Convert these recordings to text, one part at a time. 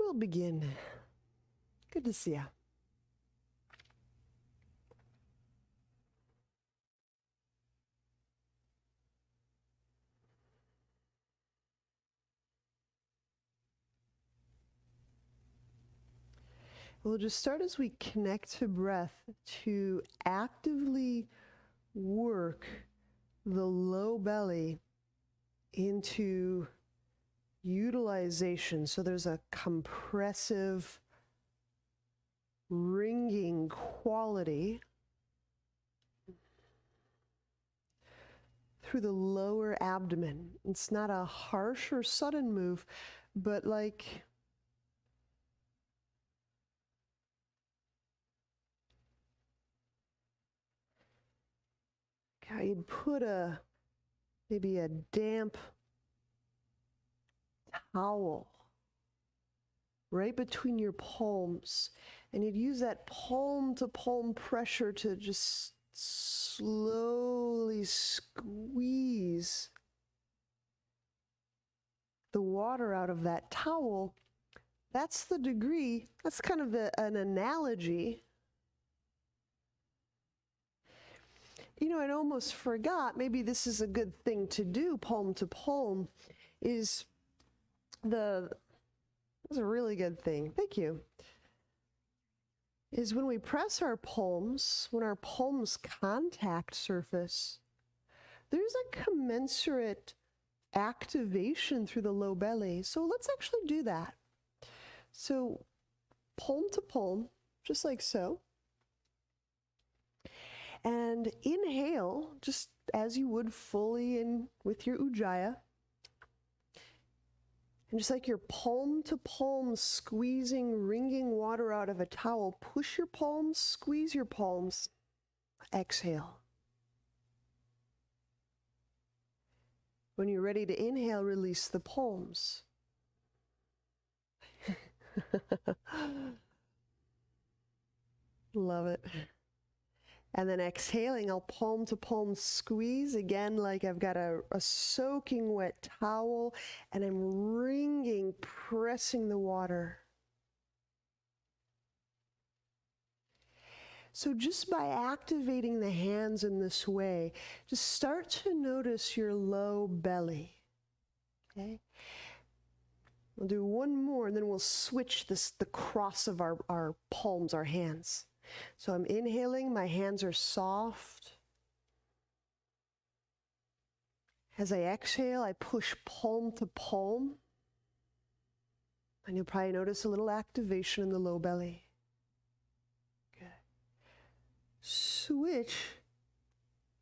we'll begin. Good to see you. We'll just start as we connect to breath to actively work the low belly into utilization. So there's a compressive, ringing quality through the lower abdomen. It's not a harsh or sudden move, but like how you'd put maybe a damp towel right between your palms, and you'd use that palm to palm pressure to just slowly squeeze the water out of that towel. That's the degree, that's kind of an analogy. You know, I almost forgot, maybe this is a good thing to do, palm to palm, is that's a really good thing, thank you, is when we press our palms, when our palms contact surface, there's a commensurate activation through the low belly. So let's actually do that. So palm to palm, just like so. And inhale, just as you would fully in with your ujjayi. And just like your palm to palm squeezing, wringing water out of a towel, push your palms, squeeze your palms, exhale. When you're ready to inhale, release the palms. Love it. And then exhaling, I'll palm to palm squeeze again, like I've got a soaking wet towel, and I'm wringing, pressing the water. So just by activating the hands in this way, just start to notice your low belly. Okay? We'll do one more, and then we'll switch the cross of our palms, our hands. So I'm inhaling, my hands are soft. As I exhale, I push palm to palm. And you'll probably notice a little activation in the low belly. Good. Switch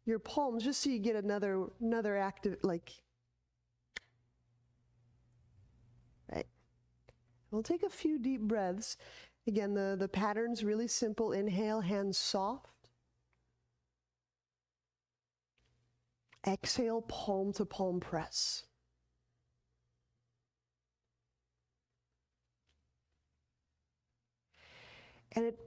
your palms just so you get another active, like, right. We'll take a few deep breaths. Again, the pattern's really simple. Inhale, hands soft. Exhale, palm to palm press. And it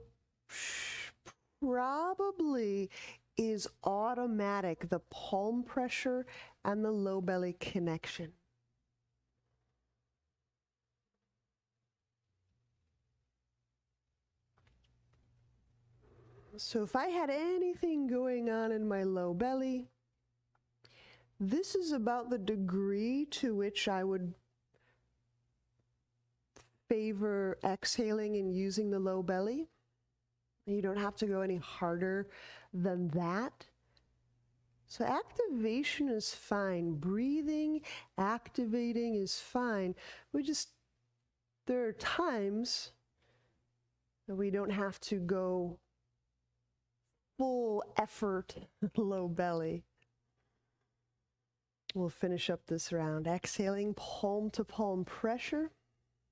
probably is automatic, the palm pressure and the low belly connection. So if I had anything going on in my low belly, this is about the degree to which I would favor exhaling and using the low belly. You don't have to go any harder than that. So activation is fine. Breathing, activating is fine. There are times that we don't have to go full effort, low belly. We'll finish up this round. Exhaling, palm to palm pressure,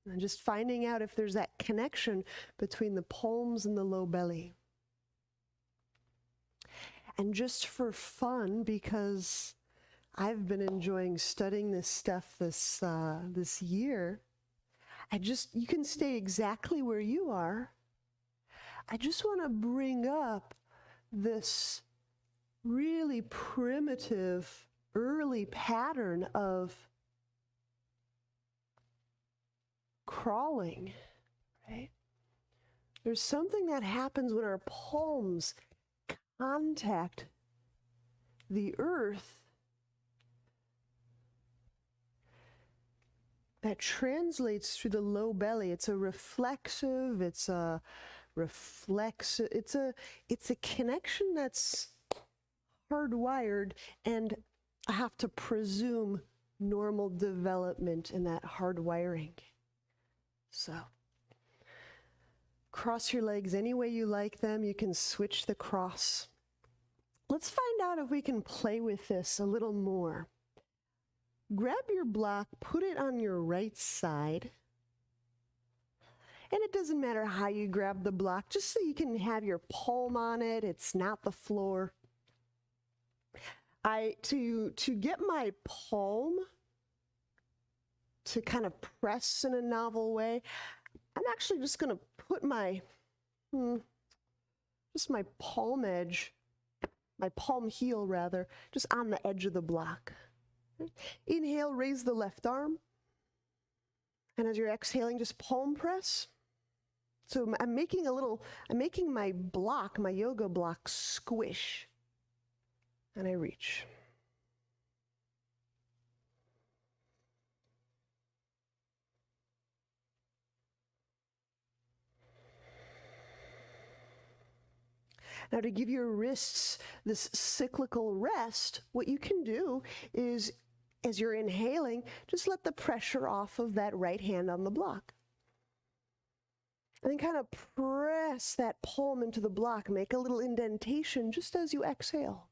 and just finding out if there's that connection between the palms and the low belly. And just for fun, because I've been enjoying studying this stuff this year, you can stay exactly where you are. I just want to bring up this really primitive early pattern of crawling, right? There's something that happens when our palms contact the earth that translates through the low belly. It's a reflexive, it's a connection that's hardwired, and I have to presume normal development in that hardwiring. So cross your legs any way you like them. You can switch the cross. Let's find out if we can play with this a little more. Grab your block, put it on your right side. And it doesn't matter how you grab the block, just so you can have your palm on it. It's not the floor. To get my palm to kind of press in a novel way, I'm actually just going to put my palm edge, my palm heel rather, just on the edge of the block. Inhale, raise the left arm. And as you're exhaling, just palm press. So I'm making my block, my yoga block, squish. And I reach. Now, to give your wrists this cyclical rest, what you can do is, as you're inhaling, just let the pressure off of that right hand on the block. And then kind of press that palm into the block. Make a little indentation just as you exhale.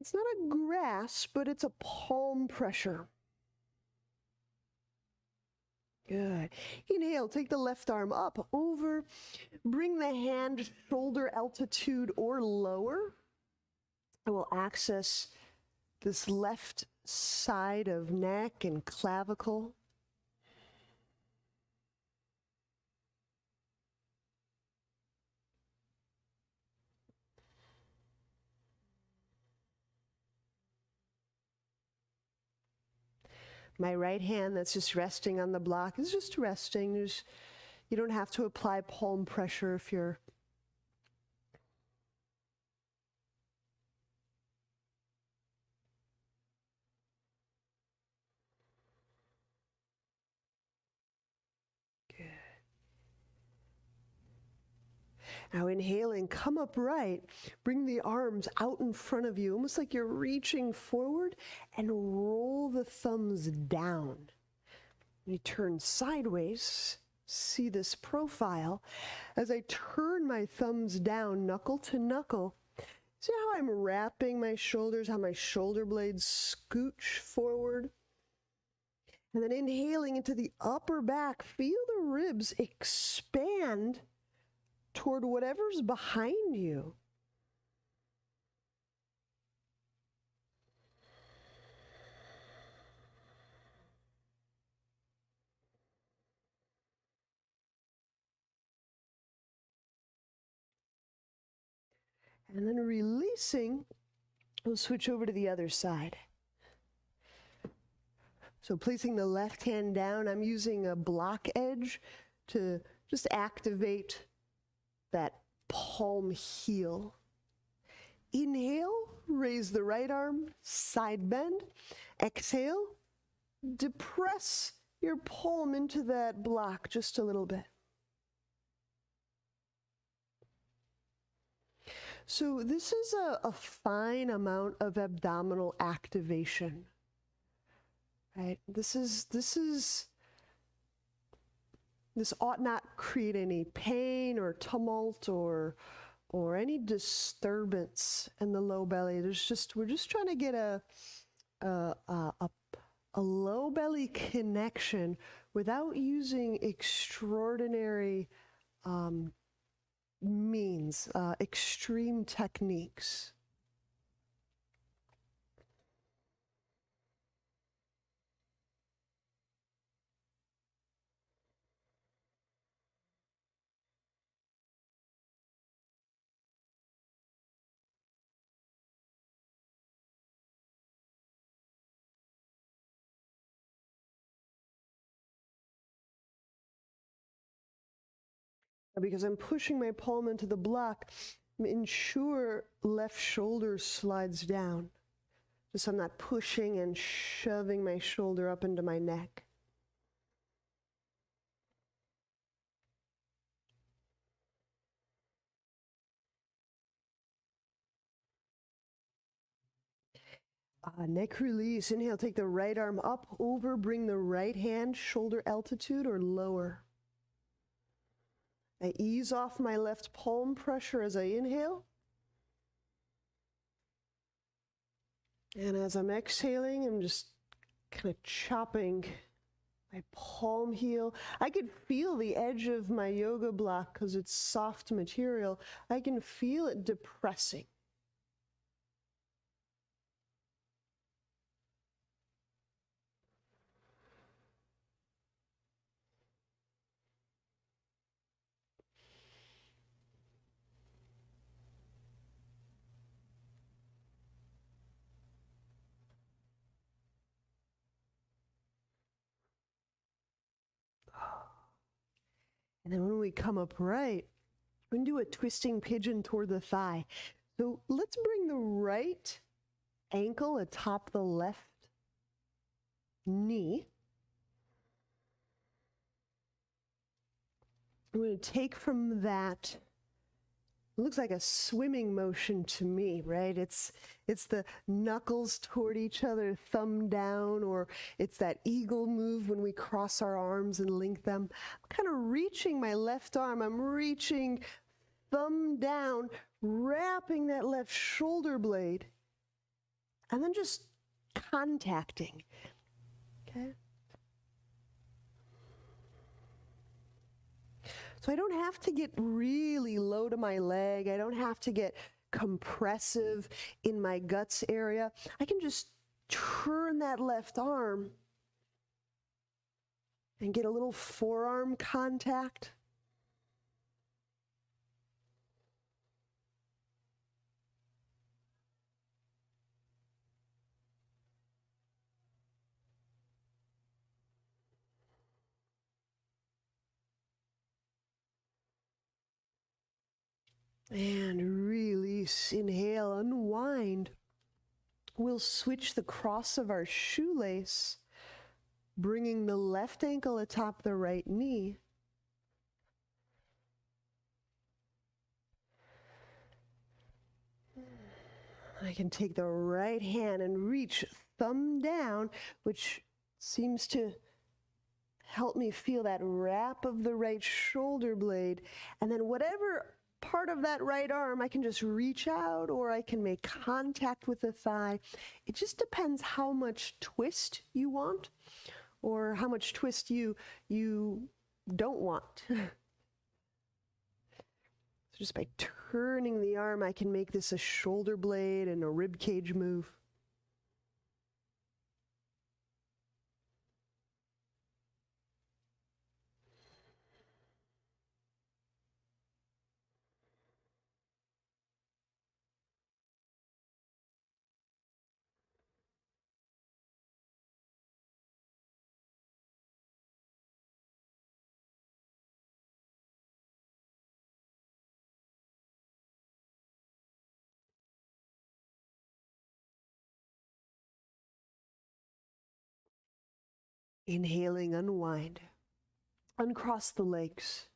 It's not a grasp, but it's a palm pressure. Good. Inhale, take the left arm up, over, bring the hand shoulder altitude or lower. I will access this left side of neck and clavicle. My right hand that's just resting on the block is just resting. You don't have to apply palm pressure if you're good. Now inhaling, come upright, bring the arms out in front of you, almost like you're reaching forward, and roll the thumbs down. You turn sideways, see this profile. As I turn my thumbs down, knuckle to knuckle, see how I'm wrapping my shoulders, how my shoulder blades scooch forward? And then inhaling into the upper back, feel the ribs expand toward whatever's behind you. And then releasing, we'll switch over to the other side. So placing the left hand down, I'm using a block edge to just activate that palm heel. Inhale, raise the right arm, side bend. Exhale, depress your palm into that block just a little bit. So this is a fine amount of abdominal activation, right? This ought not create any pain or tumult or any disturbance in the low belly. We're just trying to get a low belly connection without using extraordinary means, extreme techniques. Because I'm pushing my palm into the block, ensure left shoulder slides down. Just so I'm not pushing and shoving my shoulder up into my neck. Neck release. Inhale, take the right arm up, over, bring the right hand, shoulder altitude or lower. I ease off my left palm pressure as I inhale. And as I'm exhaling, I'm just kind of chopping my palm heel. I could feel the edge of my yoga block because it's soft material. I can feel it depressing. And then when we come upright, we're going to do a twisting pigeon toward the thigh. So let's bring the right ankle atop the left knee. I'm going to take from that, it looks like a swimming motion to me, right? It's the knuckles toward each other, thumb down, or it's that eagle move when we cross our arms and link them. I'm kind of reaching my left arm. I'm reaching thumb down, wrapping that left shoulder blade, and then just contacting, okay? So I don't have to get really low to my leg. I don't have to get compressive in my guts area. I can just turn that left arm and get a little forearm contact. And release, inhale, unwind. We'll switch the cross of our shoelace, bringing the left ankle atop the right knee. I can take the right hand and reach thumb down, which seems to help me feel that wrap of the right shoulder blade. And then whatever part of that right arm, I can just reach out or I can make contact with the thigh. It just depends how much twist you want or how much twist you don't want. So just by turning the arm, I can make this a shoulder blade and a rib cage move. Inhaling, unwind. Uncross the legs.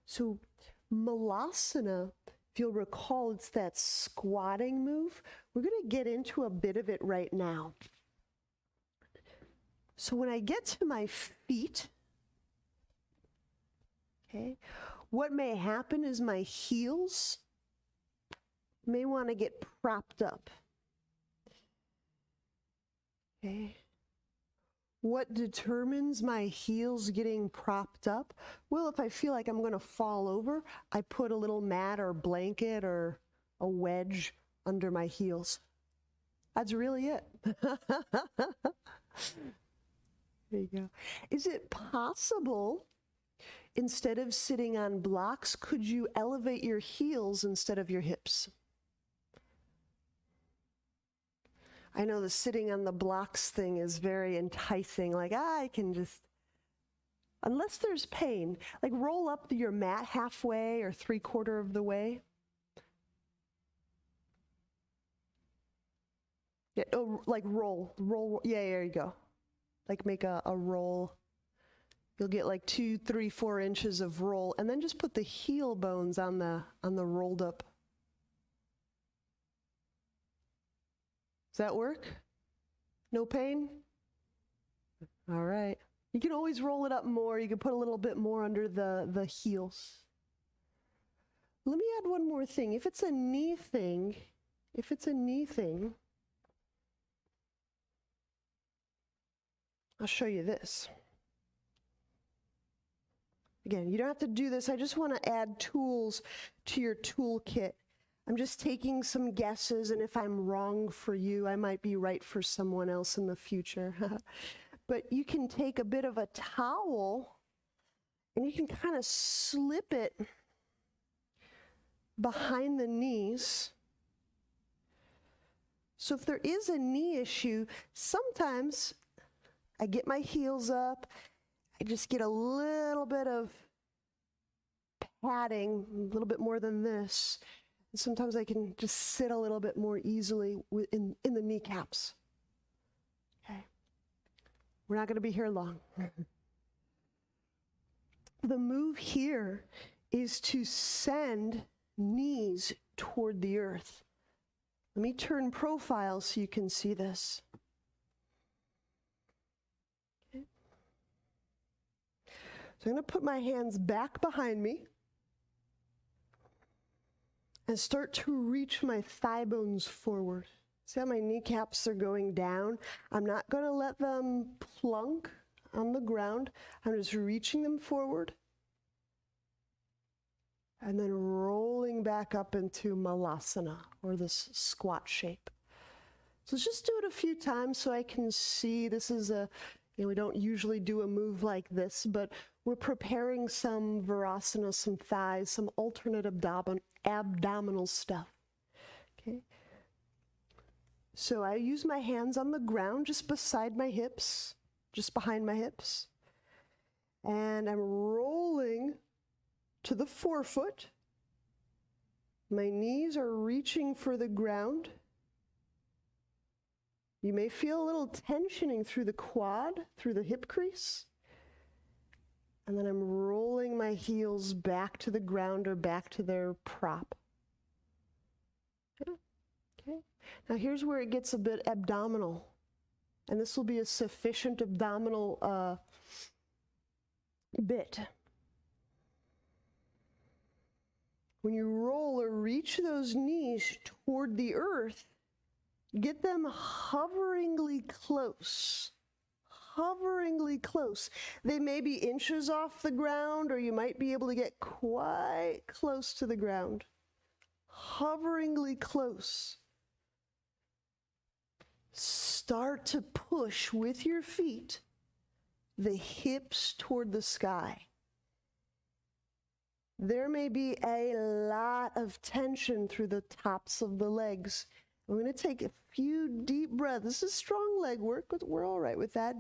So Malasana, if you'll recall, it's that squatting move. We're going to get into a bit of it right now. So when I get to my feet, okay, what may happen is my heels may want to get propped up. Okay. What determines my heels getting propped up? Well, if I feel like I'm going to fall over, I put a little mat or blanket or a wedge under my heels. That's really it. There you go. Is it possible, instead of sitting on blocks, could you elevate your heels instead of your hips? I know the sitting on the blocks thing is very enticing, like, I can just unless there's pain. Like roll up your mat halfway or 3/4 of the way. Yeah, oh, like roll. Yeah, there you go. Like make a roll. You'll get like 2, 3, 4 inches of roll, and then just put the heel bones on the rolled up. Does that work? No pain? All right. You can always roll it up more. You can put a little bit more under the heels. Let me add one more thing. If it's a knee thing, I'll show you this. Again, you don't have to do this. I just want to add tools to your toolkit. I'm just taking some guesses, and if I'm wrong for you, I might be right for someone else in the future. But you can take a bit of a towel, and you can kind of slip it behind the knees. So if there is a knee issue, sometimes I get my heels up, I just get a little bit of padding, a little bit more than this. And sometimes I can just sit a little bit more easily in the kneecaps. Okay. We're not going to be here long. The move here is to send knees toward the earth. Let me turn profile so you can see this. Okay. So I'm going to put my hands back behind me and start to reach my thigh bones forward. See how my kneecaps are going down? I'm not going to let them plunk on the ground. I'm just reaching them forward and then rolling back up into Malasana, or this squat shape. So let's just do it a few times so I can see. This is we don't usually do a move like this, but we're preparing some Virasana, some thighs, some alternate abdominal stuff. Okay. So I use my hands on the ground just beside my hips, just behind my hips. And I'm rolling to the forefoot. My knees are reaching for the ground. You may feel a little tensioning through the quad, through the hip crease. And then I'm rolling my heels back to the ground or back to their prop. Okay. Now here's where it gets a bit abdominal. And this will be a sufficient abdominal bit. When you roll or reach those knees toward the earth, get them hoveringly close. Hoveringly close. They may be inches off the ground, or you might be able to get quite close to the ground. Hoveringly close. Start to push with your feet the hips toward the sky. There may be a lot of tension through the tops of the legs. I'm going to take a few deep breaths. This is strong leg work, but we're all right with that.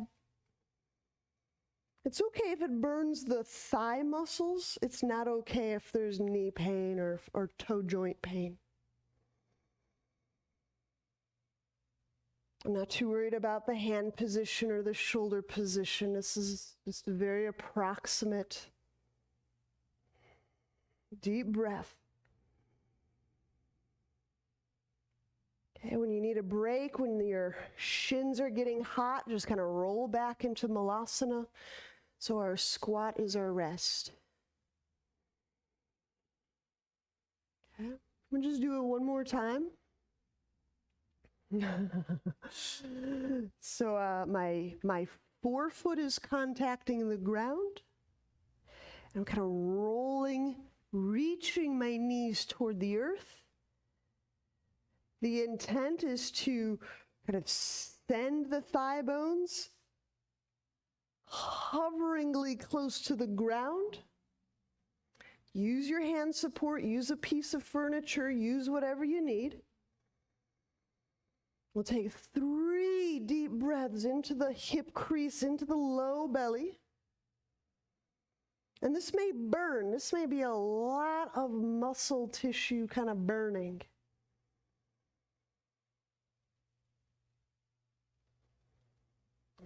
It's okay if it burns the thigh muscles. It's not okay if there's knee pain or toe joint pain. I'm not too worried about the hand position or the shoulder position. This is just a very approximate deep breath. Okay, when you need a break, when your shins are getting hot, just kind of roll back into Malasana. So our squat is our rest. Okay, we'll just do it one more time. So my forefoot is contacting the ground. I'm kind of rolling, reaching my knees toward the earth. The intent is to kind of send the thigh bones hoveringly close to the ground. Use your hand support, use a piece of furniture, use whatever you need. We'll take 3 deep breaths into the hip crease, into the low belly. And this may burn. This may be a lot of muscle tissue kind of burning.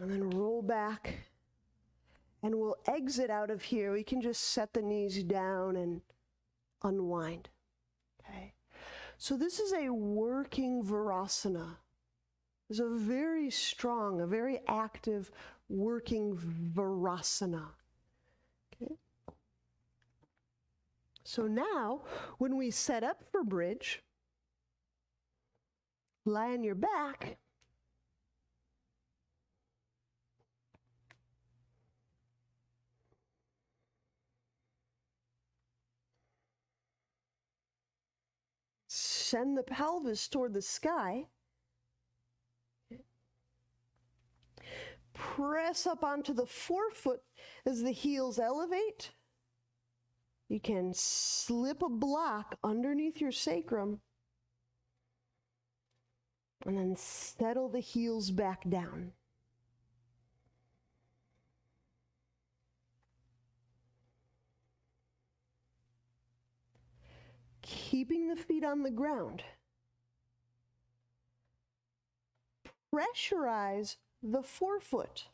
And then roll back. And we'll exit out of here. We can just set the knees down and unwind. Okay. So this is a working Virasana. It's a very strong, a very active working Virasana. Okay. So now, when we set up for bridge, lie on your back. Send the pelvis toward the sky. Press up onto the forefoot as the heels elevate. You can slip a block underneath your sacrum and then settle the heels back down. Keeping the feet on the ground. Pressurize the forefoot.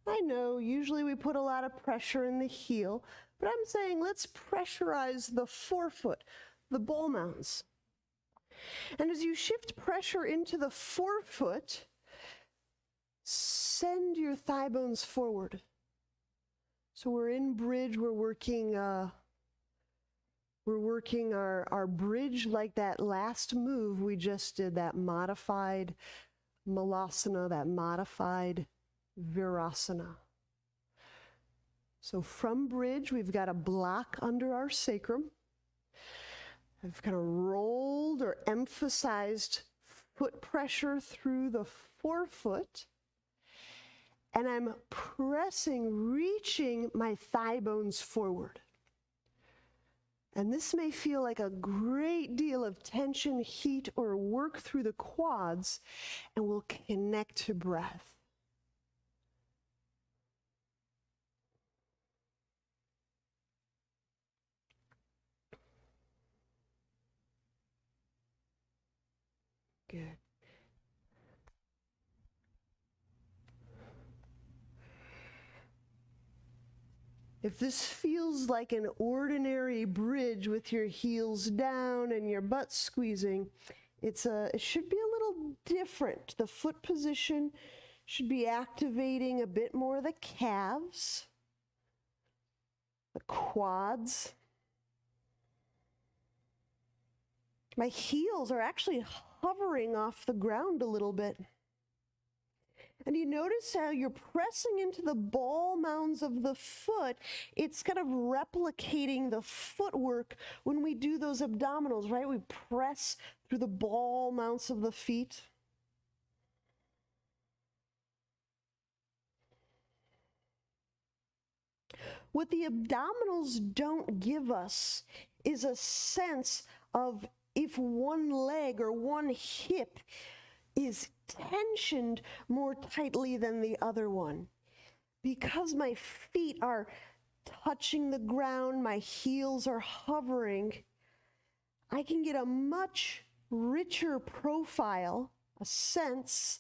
I know usually we put a lot of pressure in the heel, but I'm saying let's pressurize the forefoot, the ball mounds. And as you shift pressure into the forefoot, send your thigh bones forward. So we're in bridge, we're working our bridge like that last move we just did, that modified Malasana, that modified Virasana. So from bridge, we've got a block under our sacrum. I've kind of rolled or emphasized foot pressure through the forefoot. And I'm pressing, reaching my thigh bones forward. And this may feel like a great deal of tension, heat, or work through the quads, and we'll connect to breath. Good. If this feels like an ordinary bridge with your heels down and your butt squeezing, it should be a little different. The foot position should be activating a bit more the calves, the quads. My heels are actually hovering off the ground a little bit. And you notice how you're pressing into the ball mounds of the foot. It's kind of replicating the footwork when we do those abdominals, right? We press through the ball mounts of the feet. What the abdominals don't give us is a sense of if one leg or one hip is tensioned more tightly than the other one. Because my feet are touching the ground, my heels are hovering, I can get a much richer profile, a sense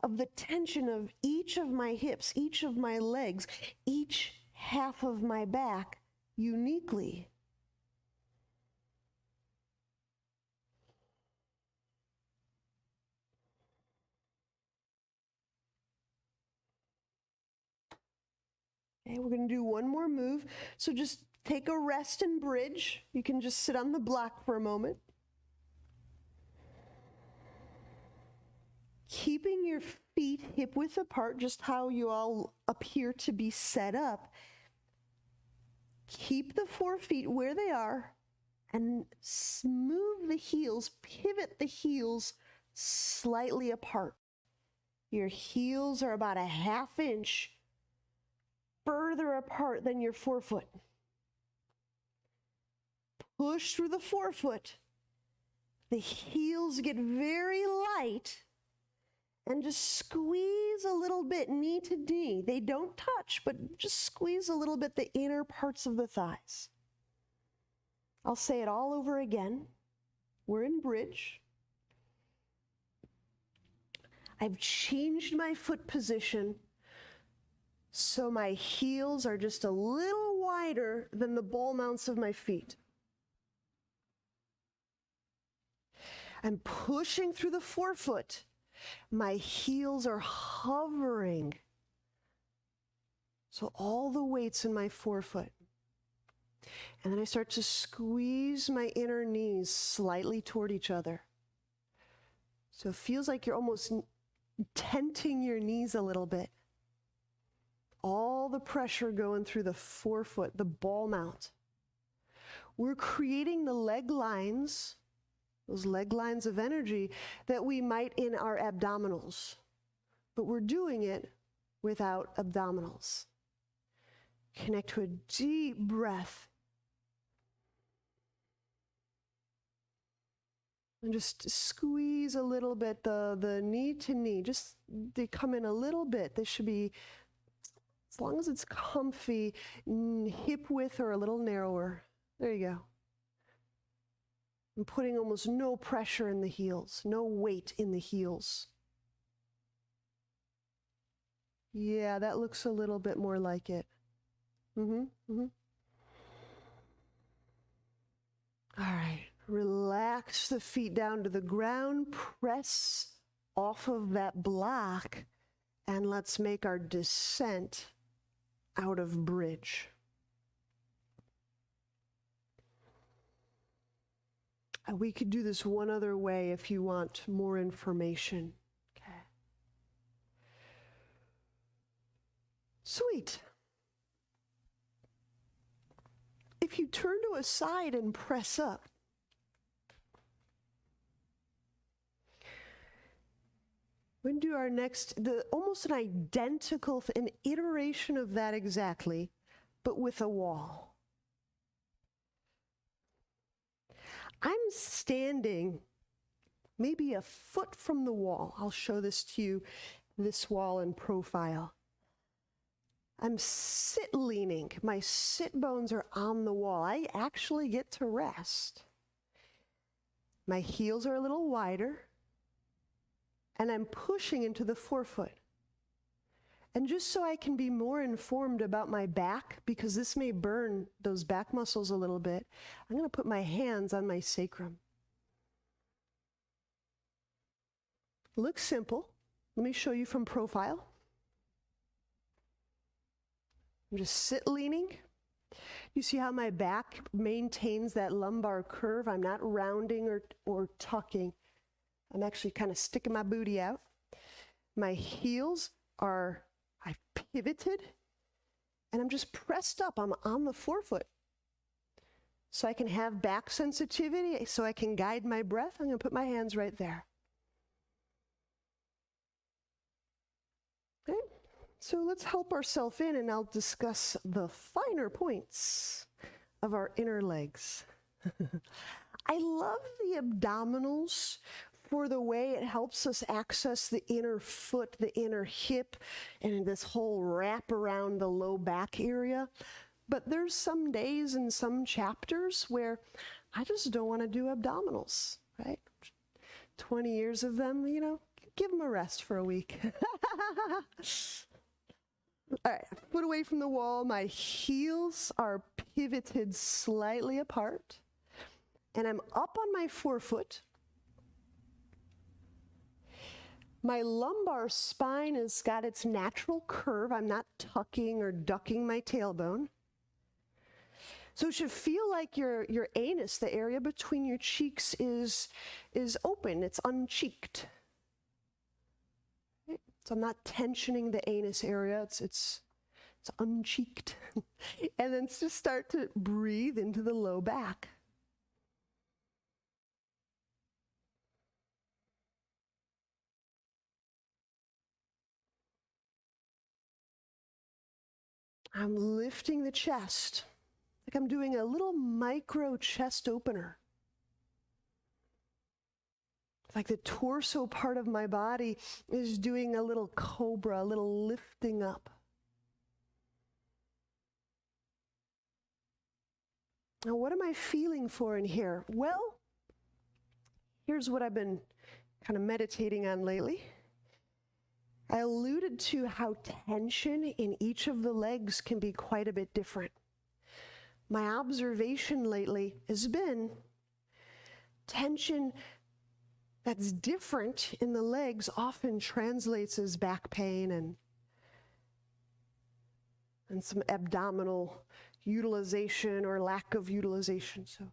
of the tension of each of my hips, each of my legs, each half of my back uniquely. Okay, we're going to do one more move. So just take a rest and bridge. You can just sit on the block for a moment. Keeping your feet hip width apart, just how you all appear to be set up. Keep the 4 feet where they are and move the heels, pivot the heels slightly apart. Your heels are about a 1/2 inch further apart than your forefoot. Push through the forefoot. The heels get very light And just squeeze a little bit knee to knee. They don't touch, but just squeeze a little bit the inner parts of the thighs. I'll say it all over again. We're in bridge. I've changed my foot position so my heels are just a little wider than the ball mounts of my feet. I'm pushing through the forefoot. My heels are hovering. So all the weight's in my forefoot. And then I start to squeeze my inner knees slightly toward each other. So it feels like you're almost tenting your knees a little bit. All the pressure going through the forefoot, the ball mount. We're creating the leg lines, those leg lines of energy that we might in our abdominals, but we're doing it without abdominals. Connect to a deep breath. And just squeeze a little bit the knee to knee. Just they come in a little bit. They should be, as long as it's comfy, hip width or a little narrower. There you go. I'm putting almost no pressure in the heels, no weight in the heels. Yeah, that looks a little bit more like it. All right, relax the feet down to the ground, press off of that block, and let's make our descent out of bridge. We could do this one other way if you want more information. Okay. Sweet. If you turn to a side and press up, we're going to do our next, almost an identical, an iteration of that exactly, but with a wall. I'm standing maybe a foot from the wall. I'll show this to you, this wall in profile. I'm sit leaning. My sit bones are on the wall. I actually get to rest. My heels are a little wider, and I'm pushing into the forefoot. And just so I can be more informed about my back, because this may burn those back muscles a little bit, I'm going to put my hands on my sacrum. Looks simple. Let me show you from profile. I'm just sit leaning. You see how my back maintains that lumbar curve? I'm not rounding or tucking. I'm actually kind of sticking my booty out. My heels are, I've pivoted, and I'm just pressed up. I'm on the forefoot. So I can have back sensitivity, so I can guide my breath. I'm going to put my hands right there. Okay. So let's help ourselves in, and I'll discuss the finer points of our inner legs. I love the abdominals for the way it helps us access the inner foot, the inner hip, and this whole wrap around the low back area. But there's some days and some chapters where I just don't want to do abdominals, right? 20 years of them, give them a rest for a week. All right, foot away from the wall. My heels are pivoted slightly apart, and I'm up on my forefoot. My lumbar spine has got its natural curve. I'm not tucking or ducking my tailbone. So it should feel like your anus, the area between your cheeks, is open. It's uncheeked. Right? So I'm not tensioning the anus area. It's uncheeked. And then just start to breathe into the low back. I'm lifting the chest, like I'm doing a little micro chest opener. like the torso part of my body is doing a little cobra, a little lifting up. Now, what am I feeling for in here? Well, here's what I've been kind of meditating on lately. I alluded to how tension in each of the legs can be quite a bit different. My observation lately has been tension that's different in the legs often translates as back pain and some abdominal utilization or lack of utilization. So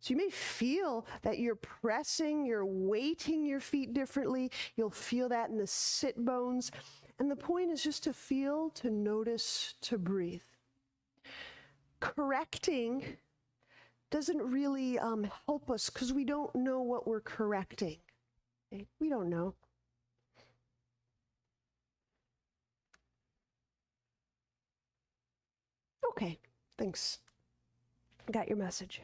you may feel that you're pressing, you're weighting your feet differently. You'll feel that in the sit bones. And the point is just to feel, to notice, to breathe. Correcting doesn't really help us because we don't know what we're correcting. Okay? We don't know. Okay, thanks. Got your message.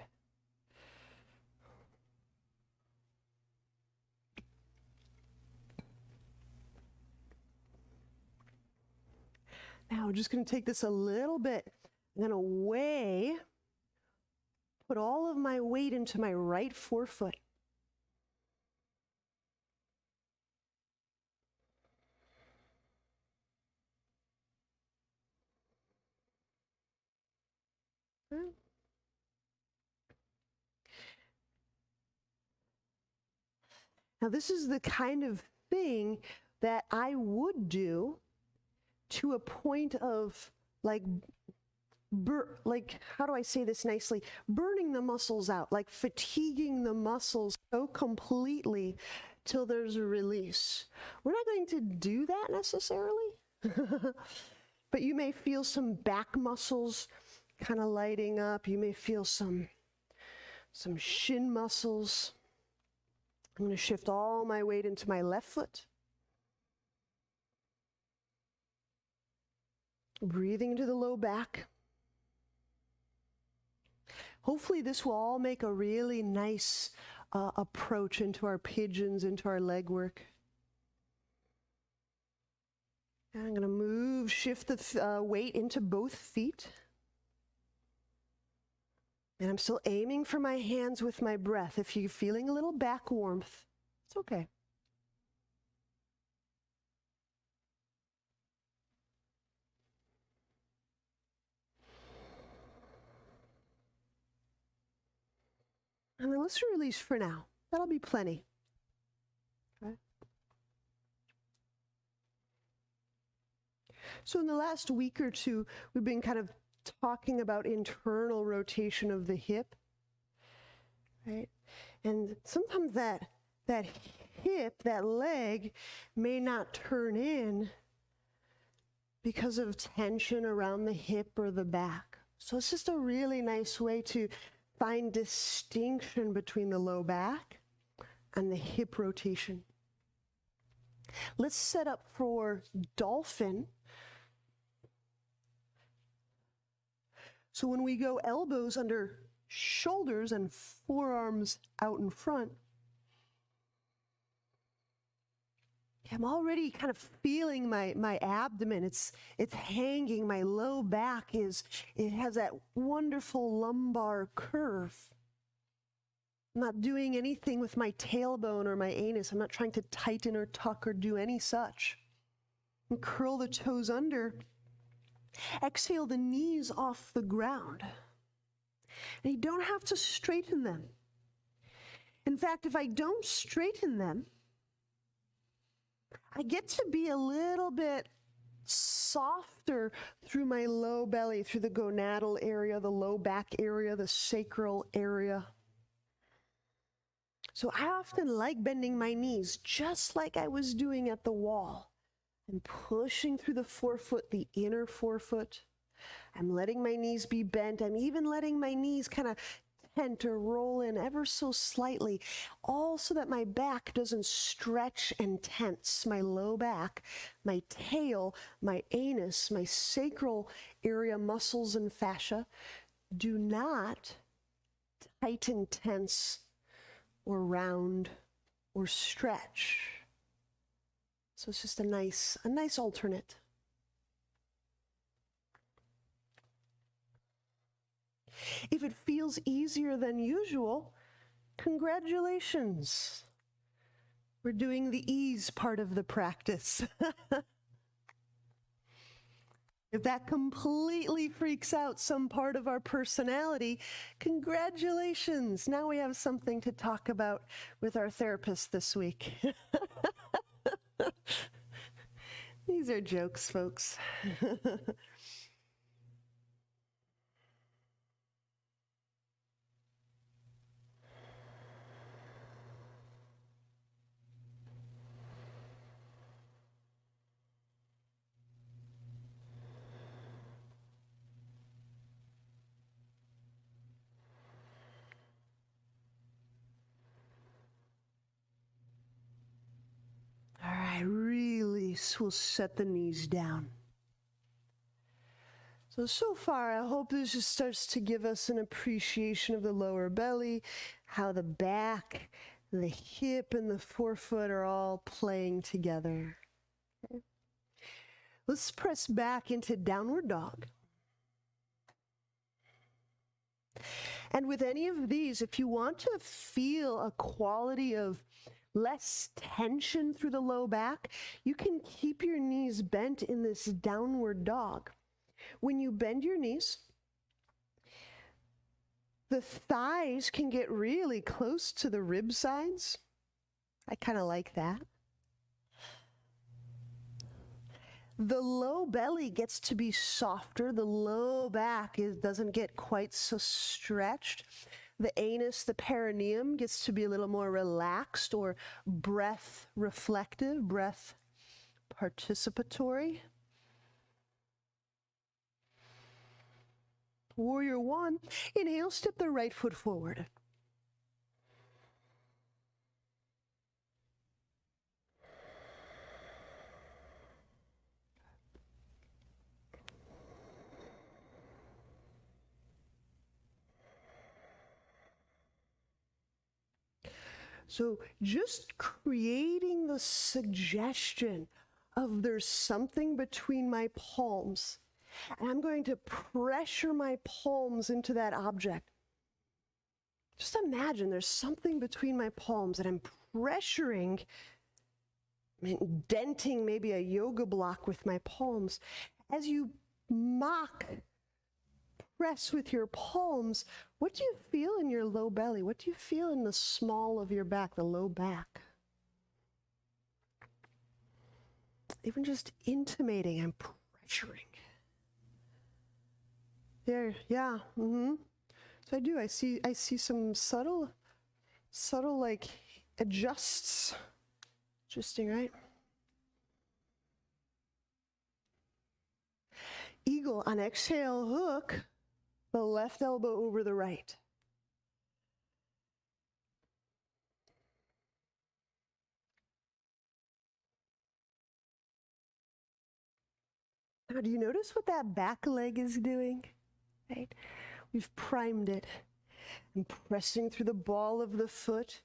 Now, I'm just going to take this a little bit. I'm going to weigh, put all of my weight into my right forefoot. Now, this is the kind of thing that I would do to a point of like how do I say this nicely? Burning the muscles out, like fatiguing the muscles so completely till there's a release. We're not going to do that necessarily, but you may feel some back muscles kind of lighting up. You may feel some shin muscles. I'm going to shift all my weight into my left foot. Breathing into the low back. Hopefully this will all make a really nice approach into our pigeons, into our leg work. And I'm going to shift the weight into both feet. And I'm still aiming for my hands with my breath. If you're feeling a little back warmth, it's okay. And then let's release for now. That'll be plenty. Okay. So in the last week or two, we've been kind of talking about internal rotation of the hip, right? And sometimes that hip, that leg, may not turn in because of tension around the hip or the back. So it's just a really nice way to find distinction between the low back and the hip rotation. Let's set up for Dolphin. So when we go elbows under shoulders and forearms out in front, I'm already kind of feeling my abdomen. It's hanging. My low back it has that wonderful lumbar curve. I'm not doing anything with my tailbone or my anus. I'm not trying to tighten or tuck or do any such. And curl the toes under. Exhale the knees off the ground. And you don't have to straighten them. In fact, if I don't straighten them, I get to be a little bit softer through my low belly, through the gonadal area, the low back area, the sacral area. So I often like bending my knees just like I was doing at the wall. I'm pushing through the forefoot, the inner forefoot. I'm letting my knees be bent. I'm even letting my knees kind of tent or roll in ever so slightly, all so that my back doesn't stretch and tense. My low back, my tail, my anus, my sacral area muscles and fascia do not tighten, tense, or round, or stretch. So it's just a nice alternate. If it feels easier than usual, congratulations. We're doing the ease part of the practice. If that completely freaks out some part of our personality, congratulations. Now we have something to talk about with our therapist this week. These are jokes, folks. All right, really, we'll set the knees down. So far, I hope this just starts to give us an appreciation of the lower belly, how the back, the hip, and the forefoot are all playing together. Okay. Let's press back into downward dog. And with any of these, if you want to feel a quality of less tension through the low back, you can keep your knees bent in this downward dog. When you bend your knees, the thighs can get really close to the rib sides. I kind of like that. The low belly gets to be softer. The low back doesn't get quite so stretched. The anus, the perineum gets to be a little more relaxed or breath reflective, breath participatory. Warrior one, inhale, step the right foot forward. So just creating the suggestion of there's something between my palms, and I'm going to pressure my palms into that object. Just imagine there's something between my palms and I'm pressuring, denting maybe a yoga block with my palms. As you press with your palms, what do you feel in your low belly? What do you feel in the small of your back, the low back? Even just intimating, I'm pressuring. There, yeah, So I do, I see some subtle like adjusts. Interesting, right? Eagle on exhale, hook the left elbow over the right. Now, do you notice what that back leg is doing? Right? We've primed it. I'm pressing through the ball of the foot.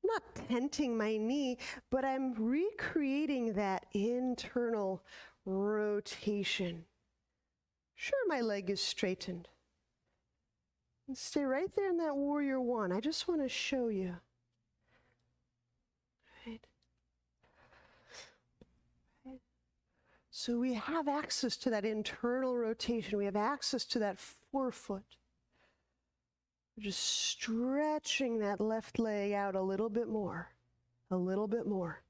I'm not tenting my knee, but I'm recreating that internal rotation. Sure, my leg is straightened. And stay right there in that warrior one. I just want to show you. Right. So we have access to that internal rotation. We have access to that forefoot. We're just stretching that left leg out a little bit more, a little bit more.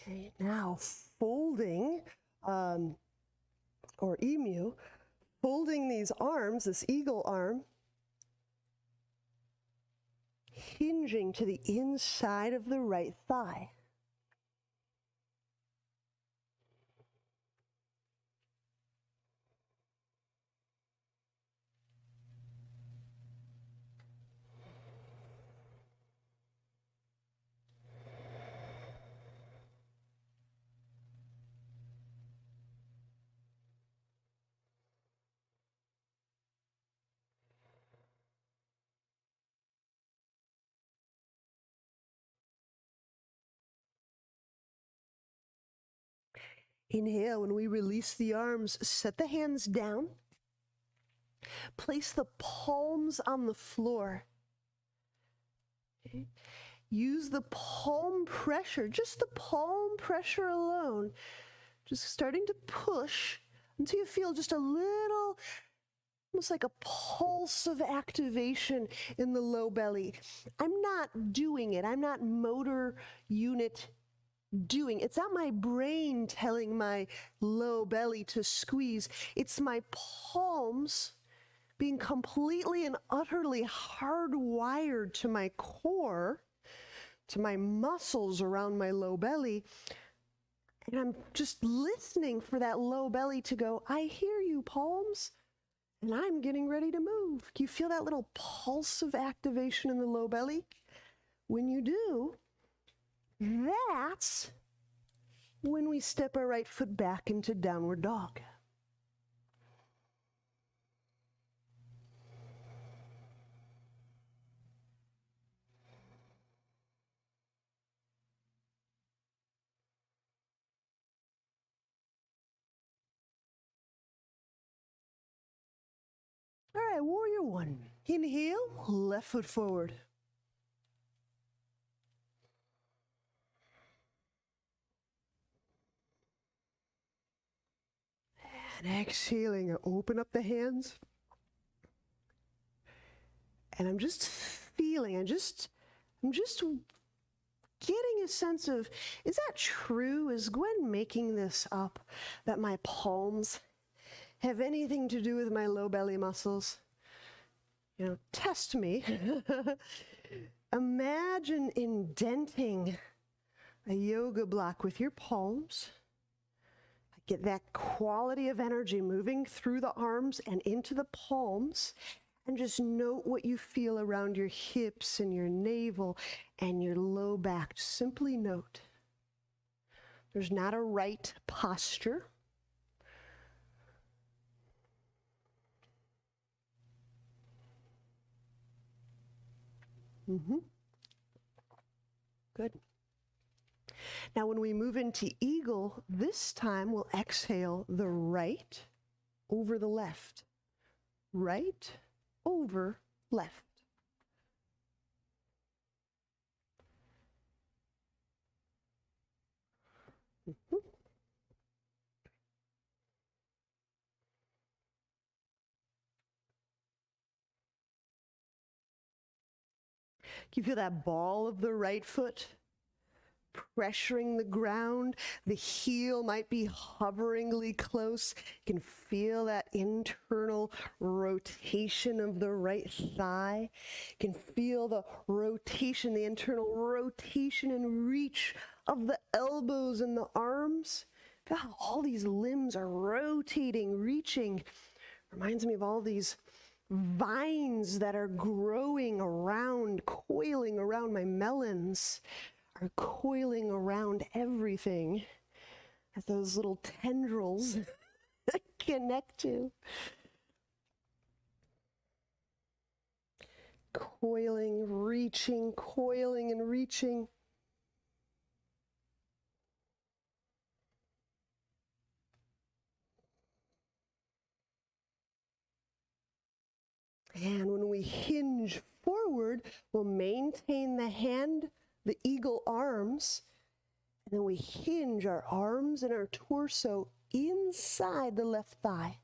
Okay, now folding, or emu, folding these arms, this eagle arm, hinging to the inside of the right thigh. Inhale, when we release the arms, set the hands down. Place the palms on the floor. Okay. Use the palm pressure, just the palm pressure alone. Just starting to push until you feel just a little, almost like a pulse of activation in the low belly. I'm not doing it. I'm not motor unit doing. It's not my brain telling my low belly to squeeze. It's my palms being completely and utterly hardwired to my core, to my muscles around my low belly. And I'm just listening for that low belly to go, I hear you, palms, and I'm getting ready to move. Do you feel that little pulse of activation in the low belly? When you do, that's when we step our right foot back into downward dog. All right, warrior one. Inhale, left foot forward. And exhaling, open up the hands. And I'm just feeling, I'm just getting a sense of, is that true? Is Gwen making this up, that my palms have anything to do with my low belly muscles? You know, test me. Imagine indenting a yoga block with your palms. Get that quality of energy moving through the arms and into the palms, and just note what you feel around your hips and your navel and your low back. Simply note. There's not a right posture. Good. Now, when we move into eagle, this time we'll exhale the right over the left. Right over left. Can you feel that ball of the right foot pressuring the ground? The heel might be hoveringly close. You can feel that internal rotation of the right thigh. You can feel the rotation, the internal rotation and reach of the elbows and the arms. Feel how all these limbs are rotating, reaching. Reminds me of all these vines that are growing around, coiling around my melons, are coiling around everything that those little tendrils connect to. Coiling, reaching, coiling and reaching. And when we hinge forward, we'll maintain the hand, the eagle arms, and then we hinge our arms and our torso inside the left thigh.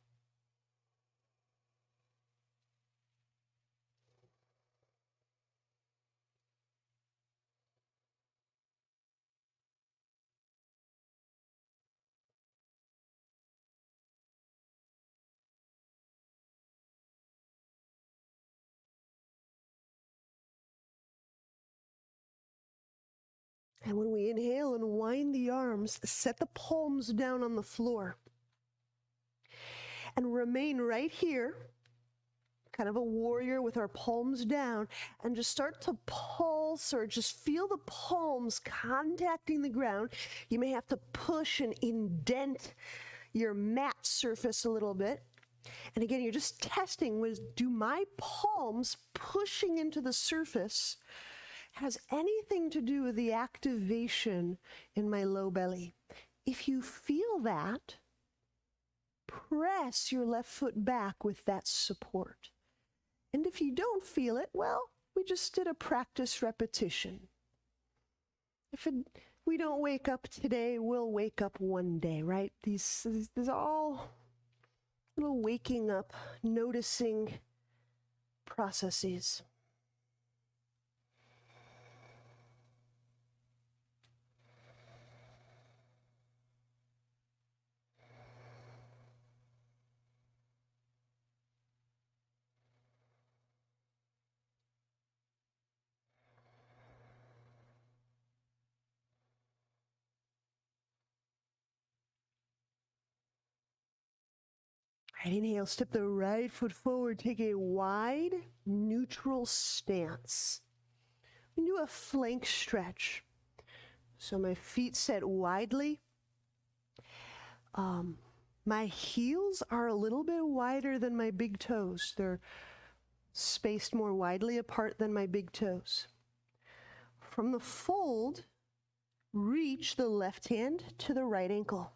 And when we inhale and wind the arms, set the palms down on the floor. And remain right here, kind of a warrior with our palms down, and just start to pulse or just feel the palms contacting the ground. You may have to push and indent your mat surface a little bit. And again, you're just testing, do my palms pushing into the surface has anything to do with the activation in my low belly? If you feel that, press your left foot back with that support. And if you don't feel it, well, we just did a practice repetition. We don't wake up today, we'll wake up one day, right? These are all little waking up, noticing processes. Right, inhale, step the right foot forward, take a wide, neutral stance. We do a flank stretch. So my feet set widely. My heels are a little bit wider than my big toes. They're spaced more widely apart than my big toes. From the fold, reach the left hand to the right ankle.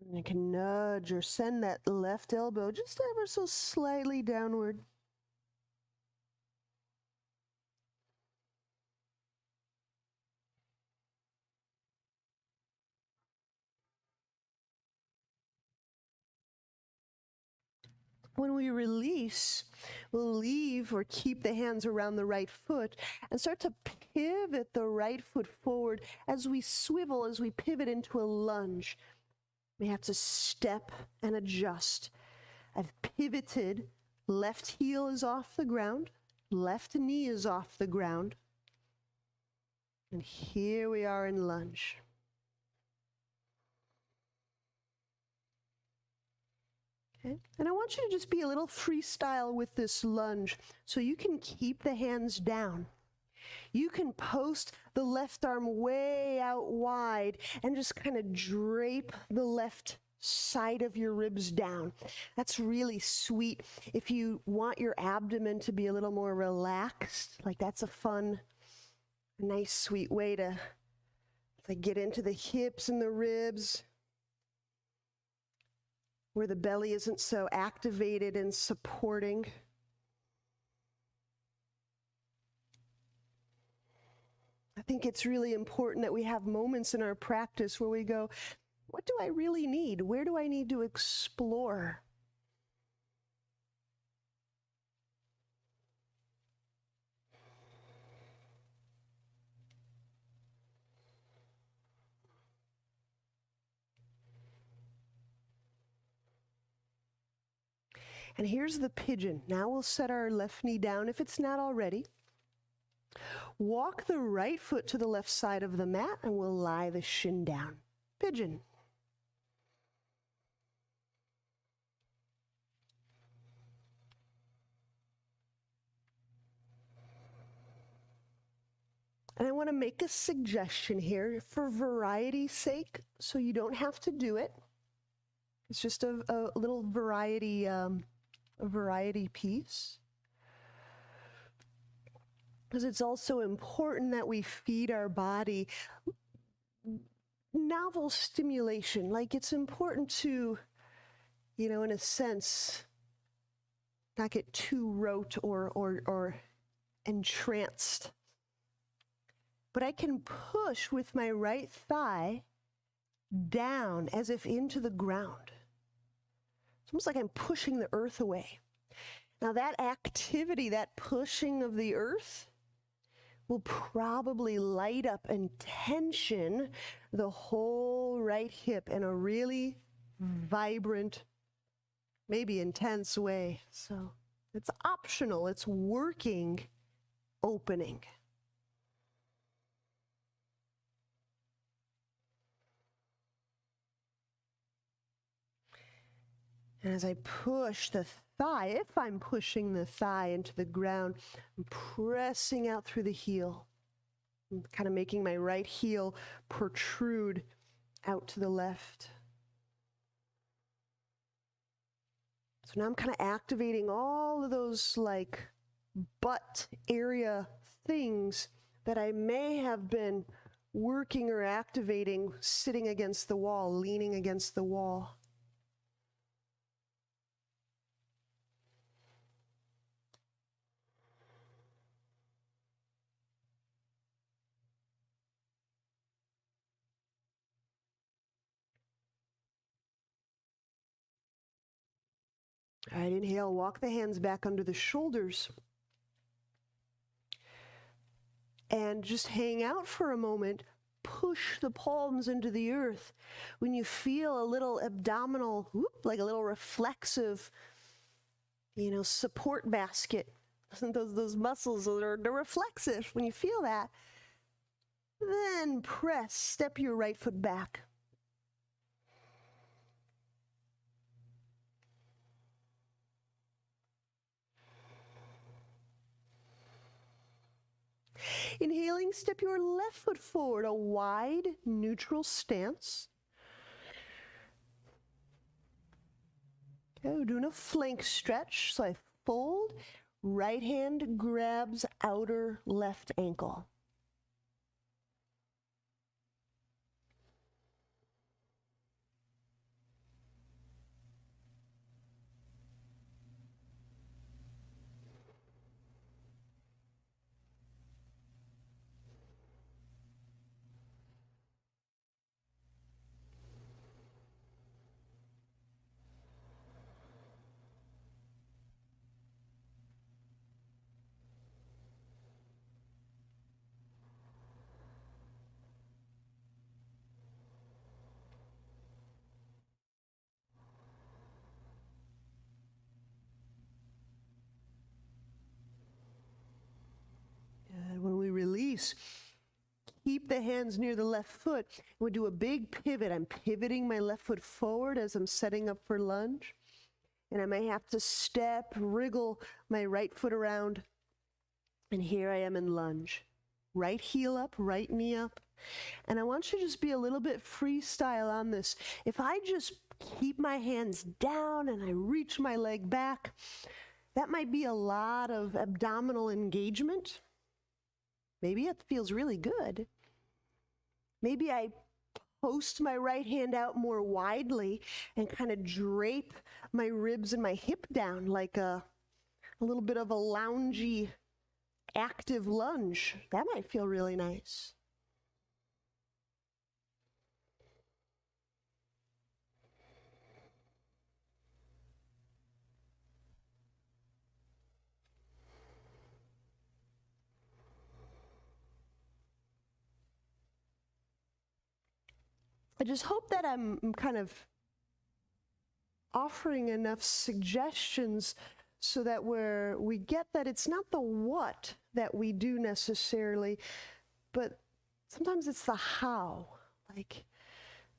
And you can nudge or send that left elbow just ever so slightly downward. When we release, we'll leave or keep the hands around the right foot and start to pivot the right foot forward as we swivel, as we pivot into a lunge. We have to step and adjust. I've pivoted, left heel is off the ground, left knee is off the ground, and here we are in lunge. Okay. And I want you to just be a little freestyle with this lunge so you can keep the hands down. You can post the left arm way out wide and just kind of drape the left side of your ribs down. That's really sweet. If you want your abdomen to be a little more relaxed, like that's a fun, nice, sweet way to get into the hips and the ribs, where the belly isn't so activated and supporting. I think it's really important that we have moments in our practice where we go, what do I really need? Where do I need to explore? And here's the pigeon. Now we'll set our left knee down if it's not already. Walk the right foot to the left side of the mat and we'll lie the shin down. Pigeon. And I want to make a suggestion here for variety's sake, so you don't have to do it. It's just a little variety piece. Because it's also important that we feed our body novel stimulation. Like it's important to, in a sense, not get too rote or entranced. But I can push with my right thigh down as if into the ground. It's almost like I'm pushing the earth away. Now that activity, that pushing of the earth, will probably light up and tension the whole right hip in a really vibrant, maybe intense way. So it's optional, it's working opening. And as I push the thigh. If I'm pushing the thigh into the ground, I'm pressing out through the heel. I'm kind of making my right heel protrude out to the left. So now I'm kind of activating all of those like butt area things that I may have been working or activating sitting against the wall, leaning against the wall. All right, inhale, walk the hands back under the shoulders. And just hang out for a moment. Push the palms into the earth. When you feel a little abdominal, like a little reflexive, support basket. Those muscles, they're reflexive. When you feel that, then press, step your right foot back. Inhaling, step your left foot forward, a wide neutral stance. Okay, we're doing a flank stretch. So I fold, right hand grabs outer left ankle. And when we release, keep the hands near the left foot. We'll do a big pivot. I'm pivoting my left foot forward as I'm setting up for lunge. And I may have to step, wriggle my right foot around. And here I am in lunge. Right heel up, right knee up. And I want you to just be a little bit freestyle on this. If I just keep my hands down and I reach my leg back, that might be a lot of abdominal engagement. Maybe it feels really good. Maybe I post my right hand out more widely and kind of drape my ribs and my hip down like a little bit of a loungy, active lunge. That might feel really nice. I just hope that I'm kind of offering enough suggestions so that we get that it's not the what that we do necessarily, but sometimes it's the how. Like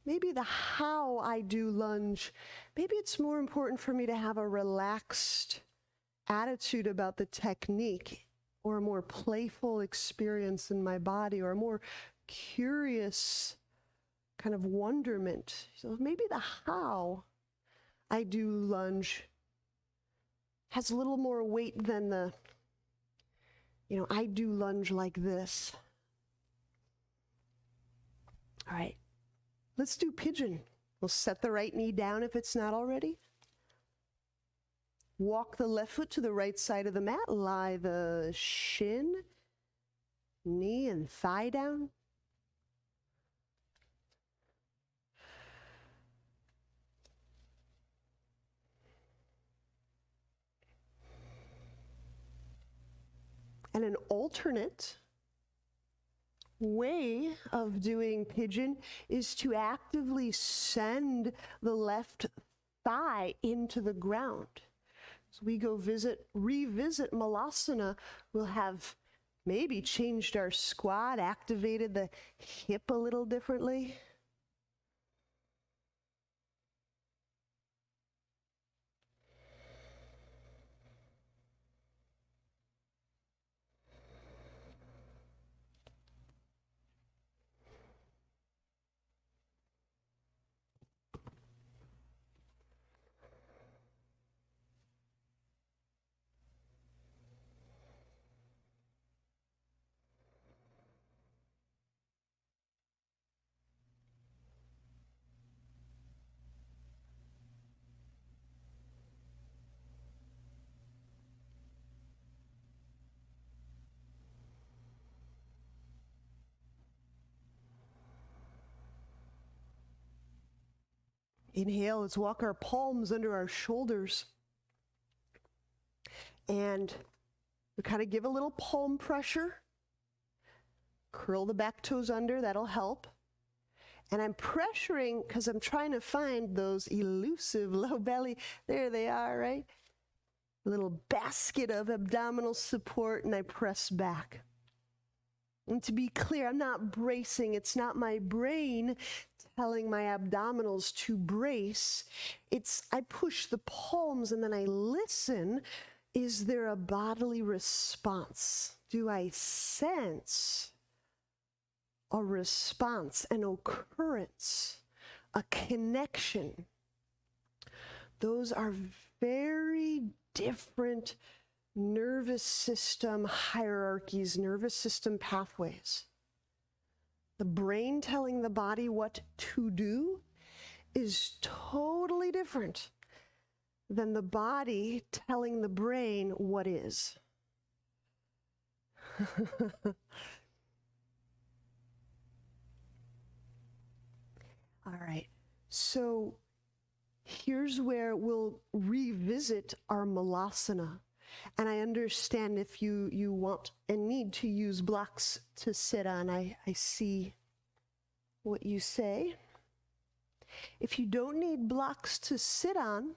maybe the how I do lunge, maybe it's more important for me to have a relaxed attitude about the technique, or a more playful experience in my body, or a more curious kind of wonderment. So maybe the how I do lunge has a little more weight than the, I do lunge like this. All right, let's do pigeon. We'll set the right knee down if it's not already. Walk the left foot to the right side of the mat. Lie the shin, knee, and thigh down. And an alternate way of doing pigeon is to actively send the left thigh into the ground. So we go revisit Malasana. We'll have maybe changed our squat, activated the hip a little differently. Inhale, let's walk our palms under our shoulders. And we kind of give a little palm pressure. Curl the back toes under, that'll help. And I'm pressuring because I'm trying to find those elusive low belly. There they are, right? A little basket of abdominal support, and I press back. And to be clear, I'm not bracing. It's not my brain telling my abdominals to brace. It's I push the palms and then I listen. Is there a bodily response? Do I sense a response, an occurrence, a connection? Those are very different nervous system hierarchies, nervous system pathways. The brain telling the body what to do is totally different than the body telling the brain what is. All right, so here's where we'll revisit our Malasana. And I understand if you want and need to use blocks to sit on. I see what you say. If you don't need blocks to sit on,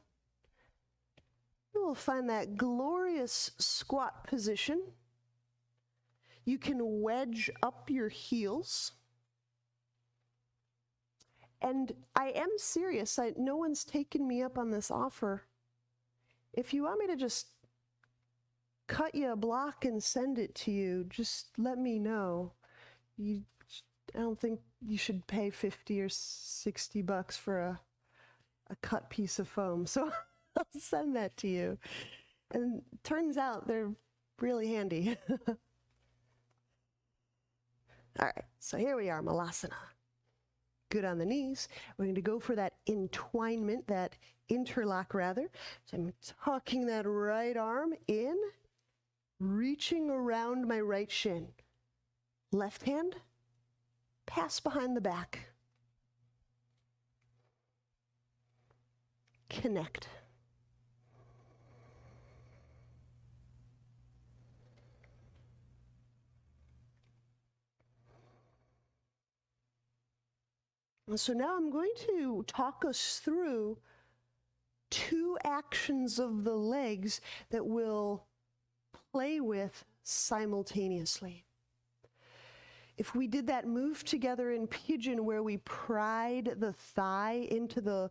you will find that glorious squat position. You can wedge up your heels. And I am serious. No one's taken me up on this offer. If you want me to just cut you a block and send it to you, just let me know. I don't think you should pay $50 or $60 for a cut piece of foam. So I'll send that to you. And turns out they're really handy. All right, so here we are, Malasana. Good on the knees. We're going to go for that entwinement, that interlock rather. So I'm tucking that right arm in, reaching around my right shin. Left hand, pass behind the back. Connect. And so now I'm going to talk us through 2 actions of the legs that we'll play with simultaneously. If we did that move together in Pigeon where we pried the thigh into the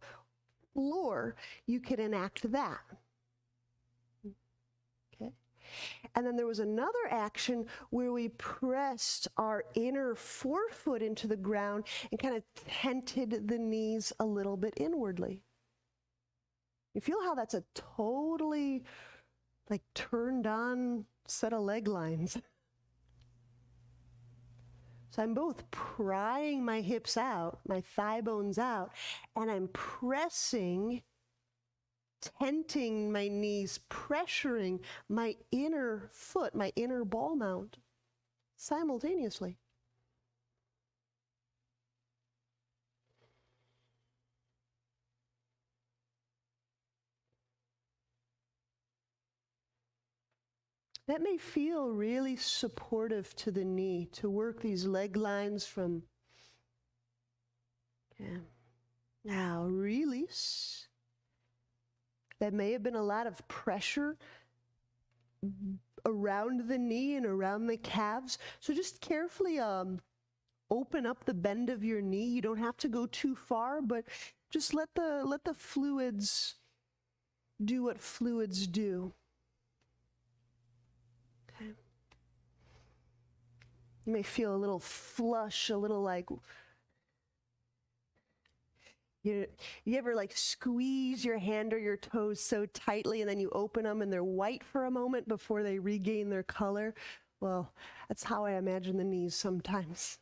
floor, you could enact that. Okay. And then there was another action where we pressed our inner forefoot into the ground and kind of tented the knees a little bit inwardly. You feel how that's a totally turned on set of leg lines. So I'm both prying my hips out, my thigh bones out, and I'm pressing, tenting my knees, pressuring my inner foot, my inner ball mount simultaneously. That may feel really supportive to the knee to work these leg lines from. Okay. Now release. That may have been a lot of pressure around the knee and around the calves. So just carefully open up the bend of your knee. You don't have to go too far, but just let the fluids do what fluids do. You may feel a little flush, a little like, you ever squeeze your hand or your toes so tightly and then you open them and they're white for a moment before they regain their color? Well, that's how I imagine the knees sometimes.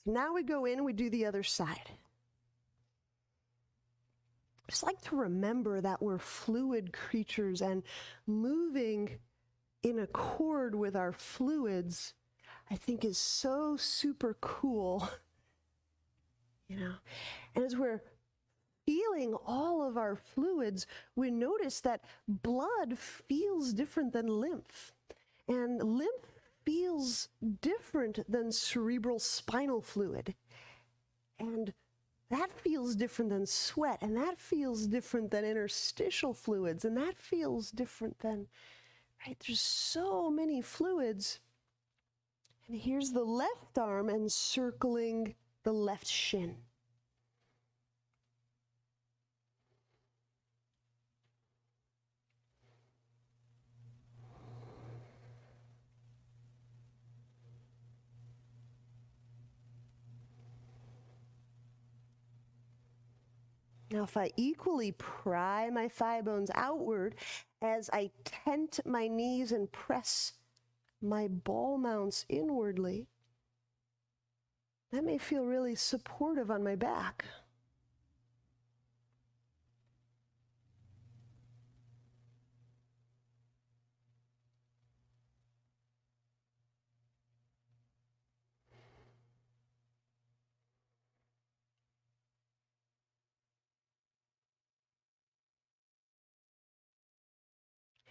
So now we go in, we do the other side. Just like to remember that we're fluid creatures and moving in accord with our fluids, I think is so super cool, And as we're feeling all of our fluids, we notice that blood feels different than lymph. And lymph feels different than cerebral spinal fluid. And that feels different than sweat. And that feels different than interstitial fluids. And that feels different than, right? There's so many fluids. And here's the left arm encircling the left shin. Now, if I equally pry my thigh bones outward as I tent my knees and press my ball mounts inwardly, that may feel really supportive on my back.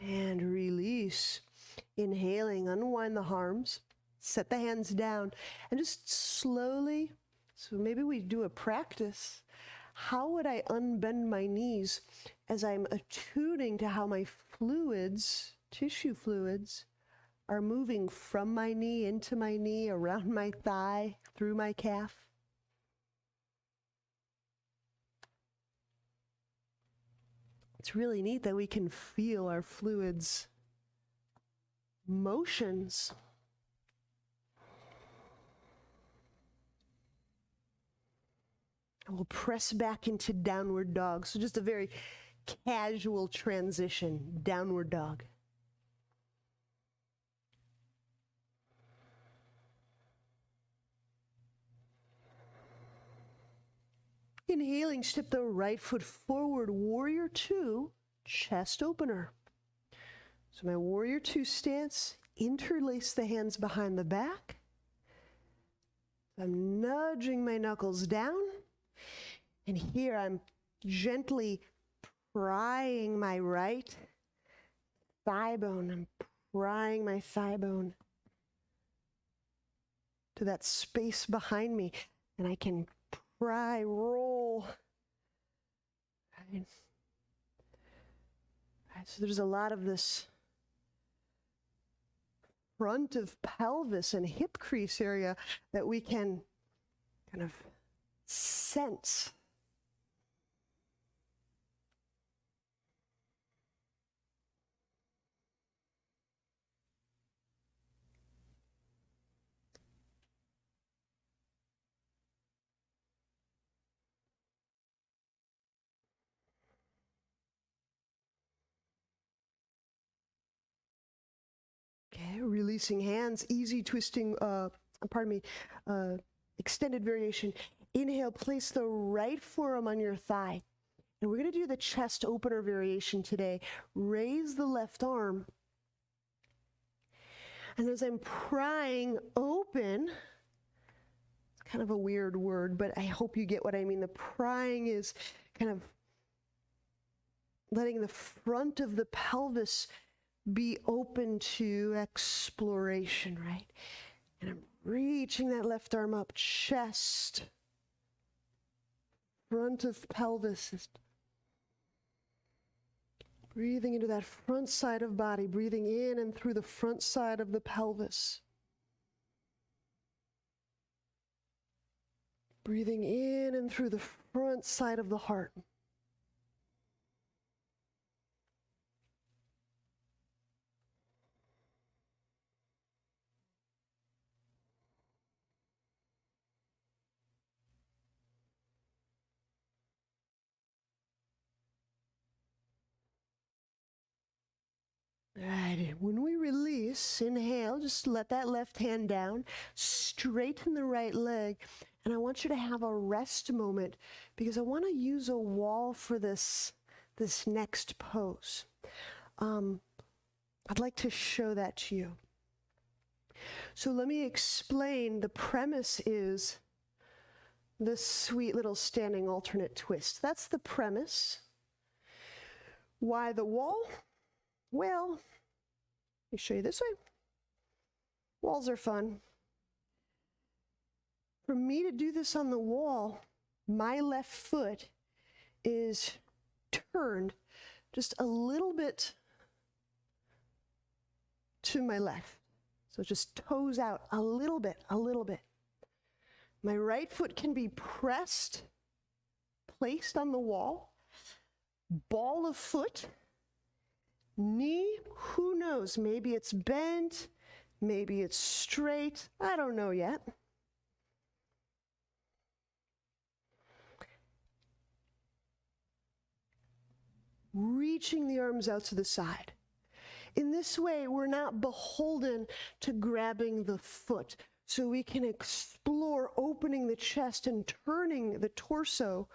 And release. Inhaling, unwind the arms, set the hands down, and just slowly, so maybe we do a practice. How would I unbend my knees as I'm attuning to how my fluids, tissue fluids, are moving from my knee, into my knee, around my thigh, through my calf? It's really neat that we can feel our fluids motions. And we'll press back into downward dog. So just a very casual transition, downward dog. Inhaling, step the right foot forward, warrior two, chest opener. So my warrior two stance, interlace the hands behind the back. I'm nudging my knuckles down. And here I'm gently prying my right thigh bone. I'm prying my thigh bone to that space behind me. And I can pry, roll. Right. So there's a lot of this front of pelvis and hip crease area that we can kind of sense. Okay, releasing hands, easy twisting, extended variation. Inhale, place the right forearm on your thigh. And we're going to do the chest opener variation today. Raise the left arm. And as I'm prying open, it's kind of a weird word, but I hope you get what I mean. The prying is kind of letting the front of the pelvis be open to exploration, right? And I'm reaching that left arm up, chest, front of pelvis. Breathing into that front side of body, breathing in and through the front side of the pelvis. Breathing in and through the front side of the heart. All right, when we release, inhale, just let that left hand down, straighten the right leg, and I want you to have a rest moment because I want to use a wall for this next pose. I'd like to show that to you. So let me explain. The premise is this sweet little standing alternate twist. That's the premise. Why the wall? Well, let me show you this way. Walls are fun. For me to do this on the wall, my left foot is turned just a little bit to my left. So just toes out a little bit, a little bit. My right foot can be pressed, placed on the wall, ball of foot, knee, who knows, maybe it's bent, maybe it's straight, I don't know yet. Reaching the arms out to the side. In this way, we're not beholden to grabbing the foot, so we can explore opening the chest and turning the torso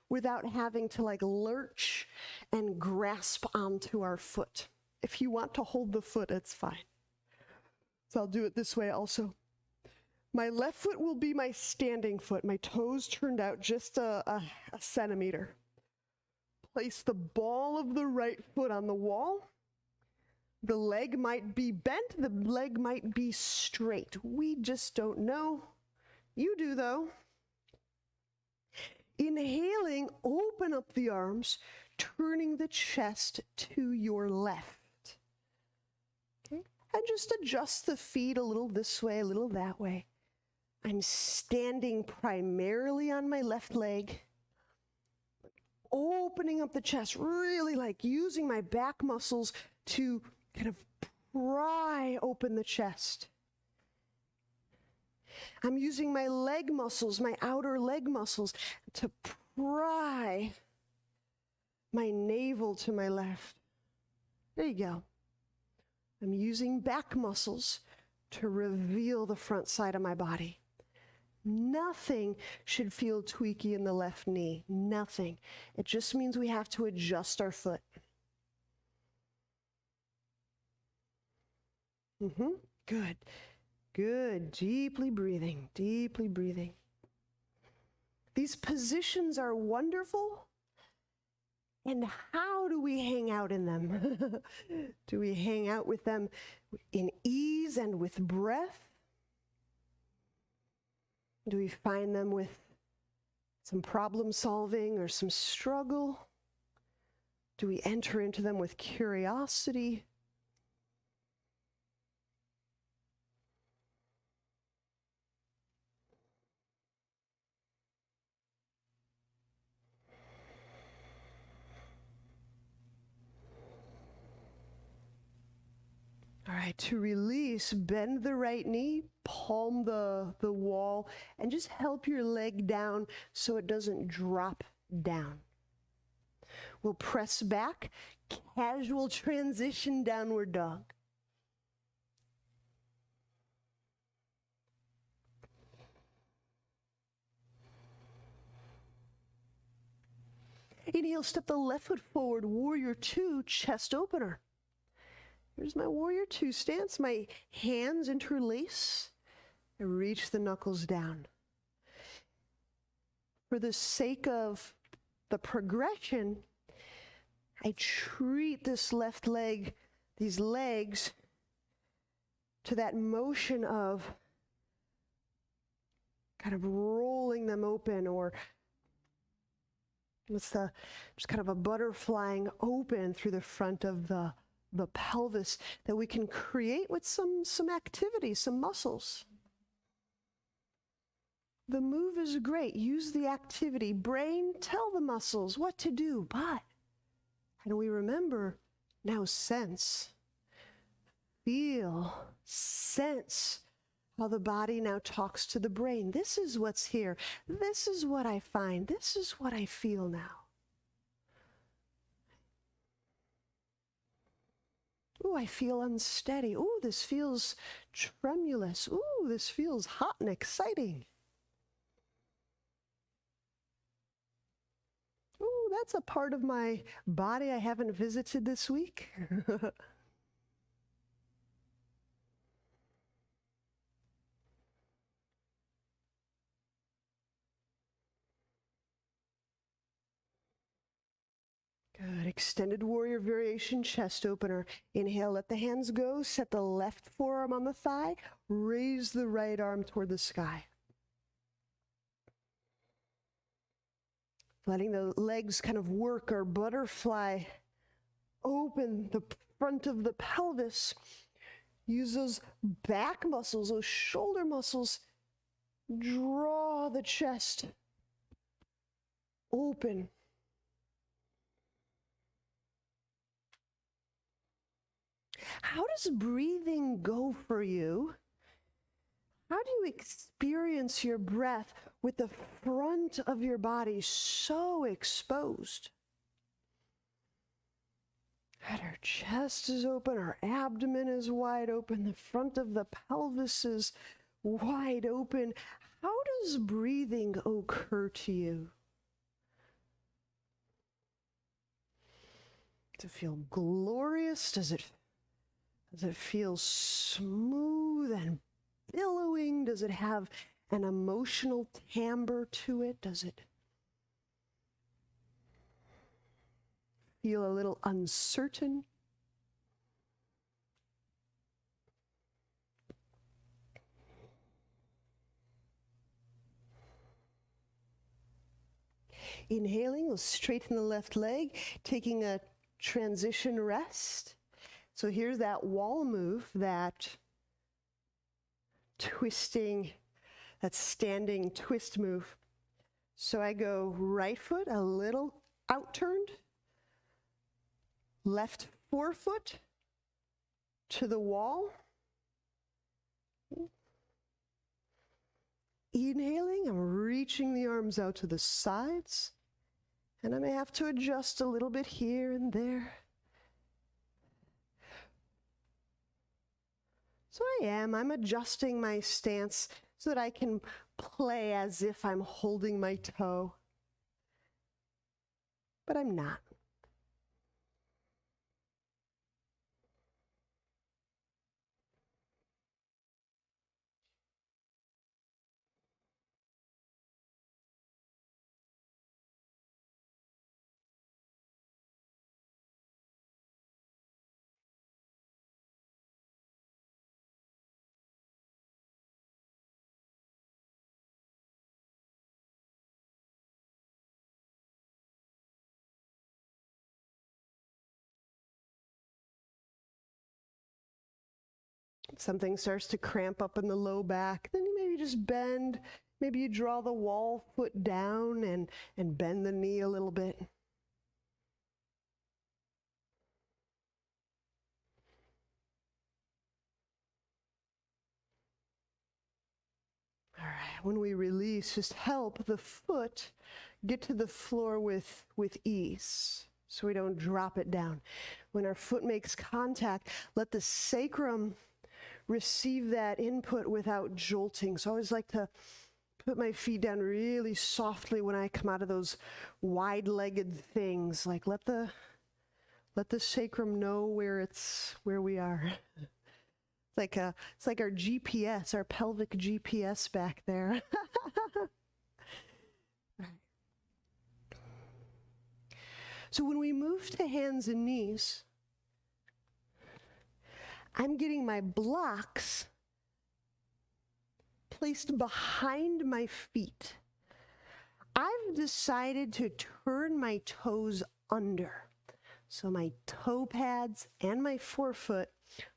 without having to like lurch and grasp onto our foot. If you want to hold the foot, it's fine. So I'll do it this way also. My left foot will be my standing foot, my toes turned out just a centimeter. Place the ball of the right foot on the wall. The leg might be bent, the leg might be straight. We just don't know. You do though. Inhaling, open up the arms, turning the chest to your left. Okay? And just adjust the feet a little this way, a little that way. I'm standing primarily on my left leg. Opening up the chest, really like using my back muscles to kind of pry open the chest. I'm using my leg muscles, my outer leg muscles, to pry my navel to my left. There you go. I'm using back muscles to reveal the front side of my body. Nothing should feel tweaky in the left knee. Nothing. It just means we have to adjust our foot. Good. Good. Deeply breathing. Deeply breathing. These positions are wonderful. And how do we hang out in them? Do we hang out with them in ease and with breath? Do we find them with some problem solving or some struggle? Do we enter into them with curiosity? All right, to release, bend the right knee, palm the wall, and just help your leg down so it doesn't drop down. We'll press back, casual transition, downward dog. Inhale, step the left foot forward, warrior two, chest opener. Here's my warrior two stance. My hands interlace. I reach the knuckles down. For the sake of the progression, I treat this left leg, these legs, to that motion of kind of rolling them open, or just kind of a butterflying open through the front of the pelvis that we can create with some activity, some muscles. The move is great. Use the activity. Brain, tell the muscles what to do, but how do we remember? Now sense. Feel. Sense how the body now talks to the brain. This is what's here. This is what I find. This is what I feel now. Ooh, I feel unsteady. Ooh, this feels tremulous. Ooh, this feels hot and exciting. Ooh, that's a part of my body I haven't visited this week. Extended warrior variation, chest opener. Inhale, let the hands go. Set the left forearm on the thigh. Raise the right arm toward the sky. Letting the legs kind of work or butterfly. Open the front of the pelvis. Use those back muscles, those shoulder muscles. Draw the chest open. How does breathing go for you? How do you experience your breath with the front of your body so exposed? That our chest is open, our abdomen is wide open, the front of the pelvis is wide open. How does breathing occur to you? Does it feel glorious? Does it feel smooth and billowing? Does it have an emotional timbre to it? Does it feel a little uncertain? Inhaling, we'll straighten the left leg, taking a transition rest. So here's that wall move, that twisting, that standing twist move. So I go right foot a little outturned, left forefoot to the wall. Inhaling, I'm reaching the arms out to the sides, and I may have to adjust a little bit here and there. So I'm adjusting my stance so that I can play as if I'm holding my toe, but I'm not. Something starts to cramp up in the low back, then you maybe just bend. Maybe you draw the wall foot down and bend the knee a little bit. All right, when we release, just help the foot get to the floor with ease so we don't drop it down. When our foot makes contact, let the sacrum receive that input without jolting. So I always like to put my feet down really softly when I come out of those wide-legged things. Like let the sacrum know where we are. It's like our GPS, our pelvic GPS back there. So when we move to hands and knees, I'm getting my blocks placed behind my feet. I've decided to turn my toes under. So my toe pads and my forefoot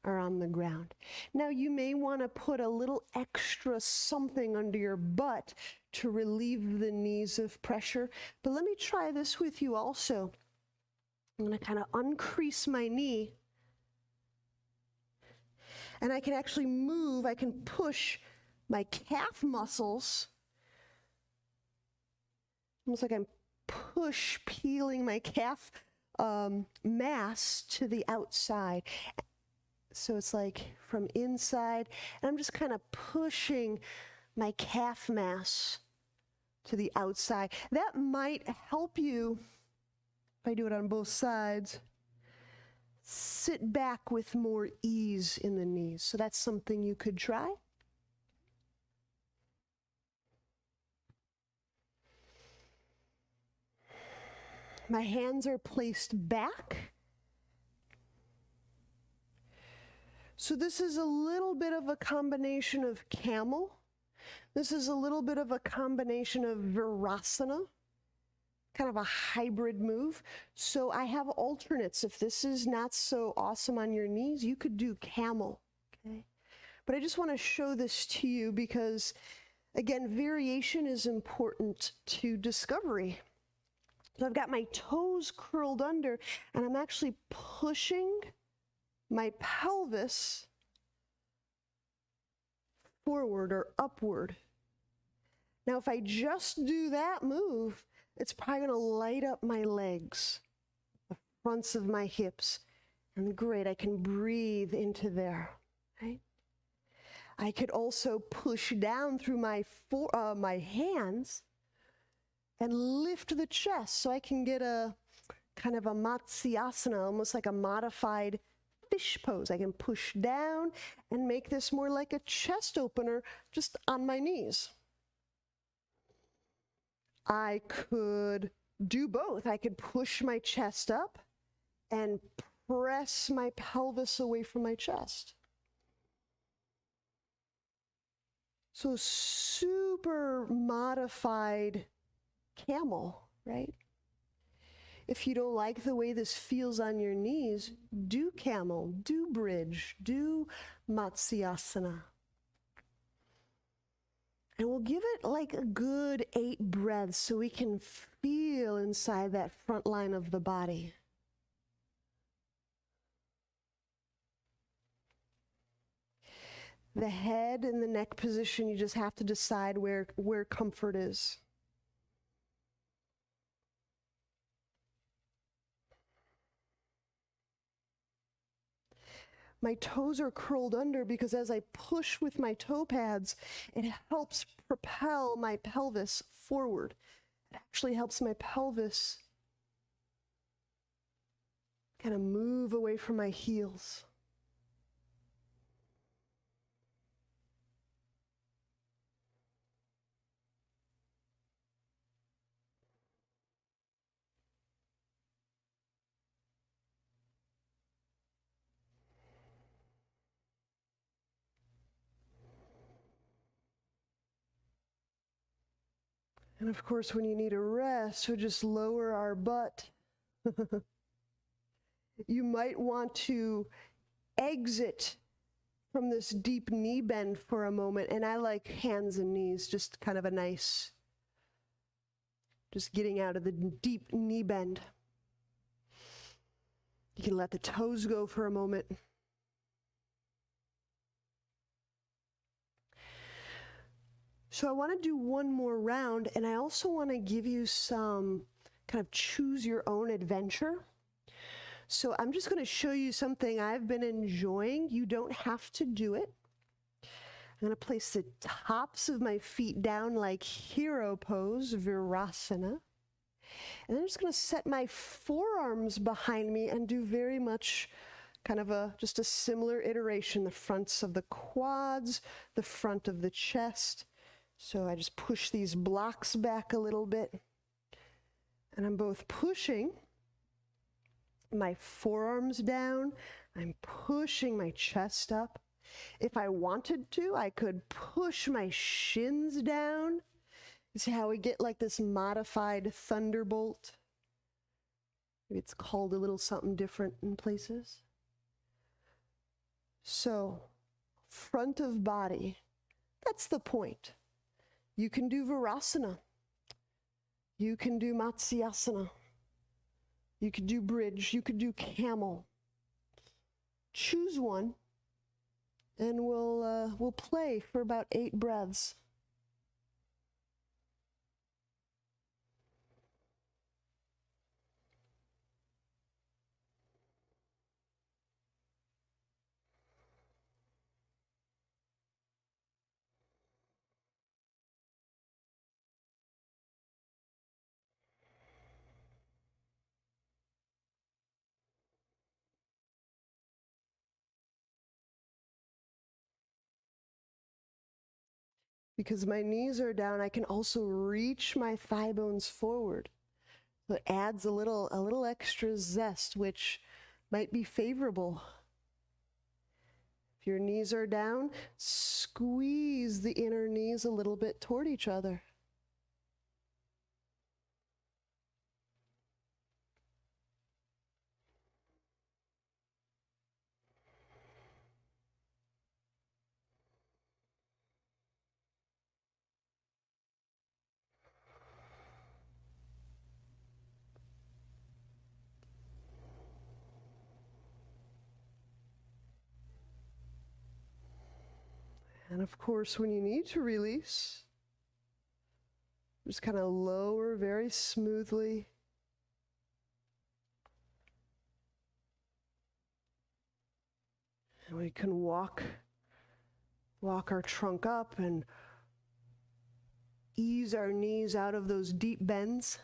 are on the ground. Now you may want to put a little extra something under your butt to relieve the knees of pressure. But let me try this with you also. I'm going to kind of uncrease my knee. And I can actually move, I can push my calf muscles, almost like I'm peeling my calf mass to the outside. So it's like from inside, and I'm just kind of pushing my calf mass to the outside. That might help you, if I do it on both sides, sit back with more ease in the knees. So that's something you could try. My hands are placed back. So this is a little bit of a combination of camel. This is a little bit of a combination of Virasana, kind of a hybrid move. So I have alternates. If this is not so awesome on your knees, you could do camel, okay? But I just want to show this to you because, again, variation is important to discovery. So I've got my toes curled under, and I'm actually pushing my pelvis forward or upward. Now, if I just do that move, it's probably going to light up my legs, the fronts of my hips. And great, I can breathe into there, right? I could also push down through my hands and lift the chest so I can get a kind of a Malasana, almost like a modified fish pose. I can push down and make this more like a chest opener just on my knees. I could do both. I could push my chest up and press my pelvis away from my chest. So super modified camel, right? If you don't like the way this feels on your knees, do camel, do bridge, do Matsuyasana. And we'll give it like a good 8 breaths so we can feel inside that front line of the body. The head and the neck position, you just have to decide where comfort is. My toes are curled under because as I push with my toe pads, it helps propel my pelvis forward. It actually helps my pelvis kind of move away from my heels. And of course, when you need a rest, we just lower our butt. You might want to exit from this deep knee bend for a moment. And I like hands and knees, just kind of a nice, just getting out of the deep knee bend. You can let the toes go for a moment. So I want to do one more round, and I also want to give you some kind of choose your own adventure. So I'm just going to show you something I've been enjoying. You don't have to do it. I'm going to place the tops of my feet down like hero pose, Virasana. And I'm just going to set my forearms behind me and do very much kind of just a similar iteration, the fronts of the quads, the front of the chest. So I just push these blocks back a little bit. And I'm both pushing my forearms down. I'm pushing my chest up. If I wanted to, I could push my shins down. You see how we get like this modified thunderbolt? Maybe it's called a little something different in places. So, front of body, that's the point. You can do Virasana. You can do Matsuyasana. You could do bridge. You could do camel. Choose one, and we'll play for about 8 breaths. Because my knees are down, I can also reach my thigh bones forward. So it adds a little extra zest, which might be favorable. If your knees are down, squeeze the inner knees a little bit toward each other. And of course, when you need to release, just kind of lower very smoothly. And we can walk our trunk up and ease our knees out of those deep bends.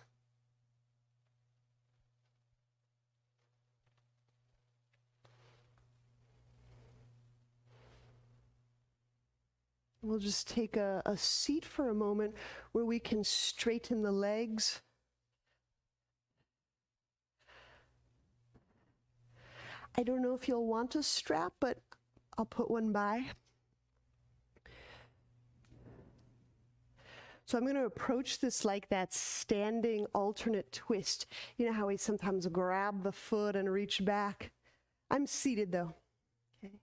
We'll just take a seat for a moment where we can straighten the legs. I don't know if you'll want a strap, but I'll put one by. So I'm going to approach this like that standing alternate twist. You know how we sometimes grab the foot and reach back? I'm seated though. Okay.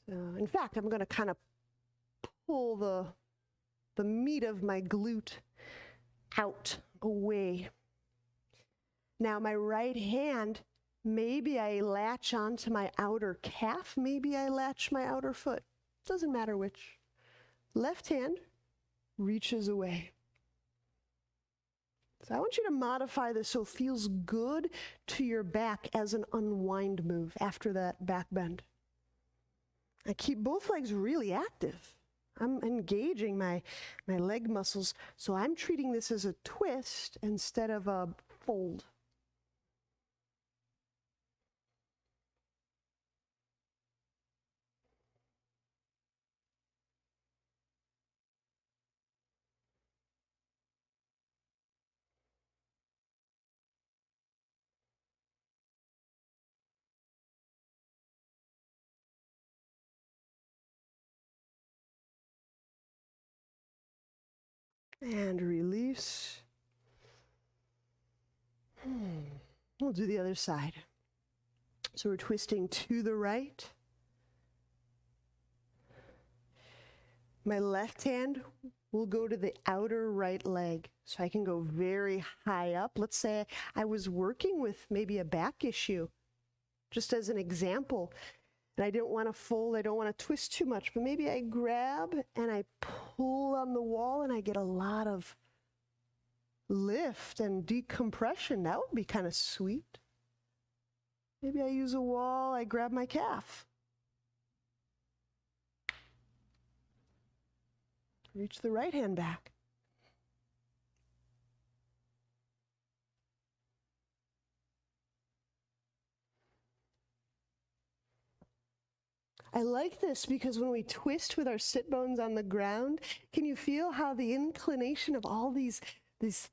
So in fact, I'm going to kind of pull the meat of my glute out, away. Now my right hand, maybe I latch onto my outer calf, maybe I latch my outer foot. Doesn't matter which. Left hand reaches away. So I want you to modify this so it feels good to your back as an unwind move after that back bend. I keep both legs really active. I'm engaging my leg muscles, so I'm treating this as a twist instead of a fold. And release. We'll do the other side. So we're twisting to the right. My left hand will go to the outer right leg. So I can go very high up. Let's say I was working with maybe a back issue, just as an example. And I didn't want to fold, I don't want to twist too much, but maybe I grab and I pull on the wall and I get a lot of lift and decompression. That would be kind of sweet. Maybe I use a wall, I grab my calf. Reach the right hand back. I like this because when we twist with our sit bones on the ground, can you feel how the inclination of all these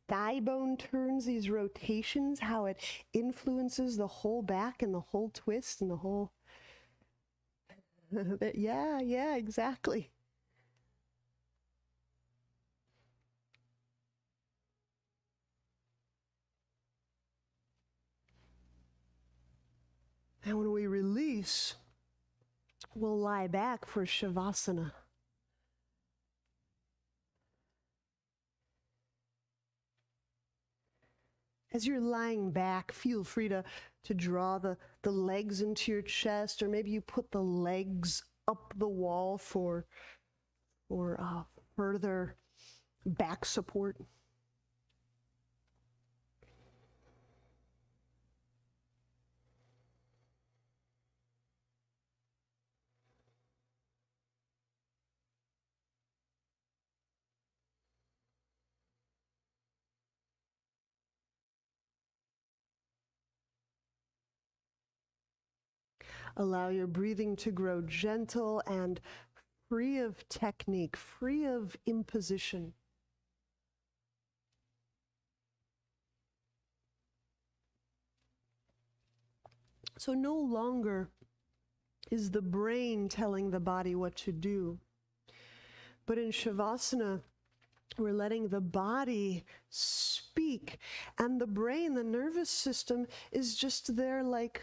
thigh bone turns, these rotations, how it influences the whole back and the whole twist and the whole... yeah, exactly. And when we release, we'll lie back for Shavasana. As you're lying back, feel free to draw the legs into your chest, or maybe you put the legs up the wall for further back support. Allow your breathing to grow gentle and free of technique, free of imposition. So no longer is the brain telling the body what to do. But in Shavasana, we're letting the body speak, and the brain, the nervous system, is just there like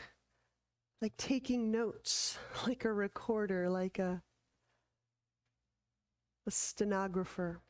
taking notes, like a recorder, like a stenographer.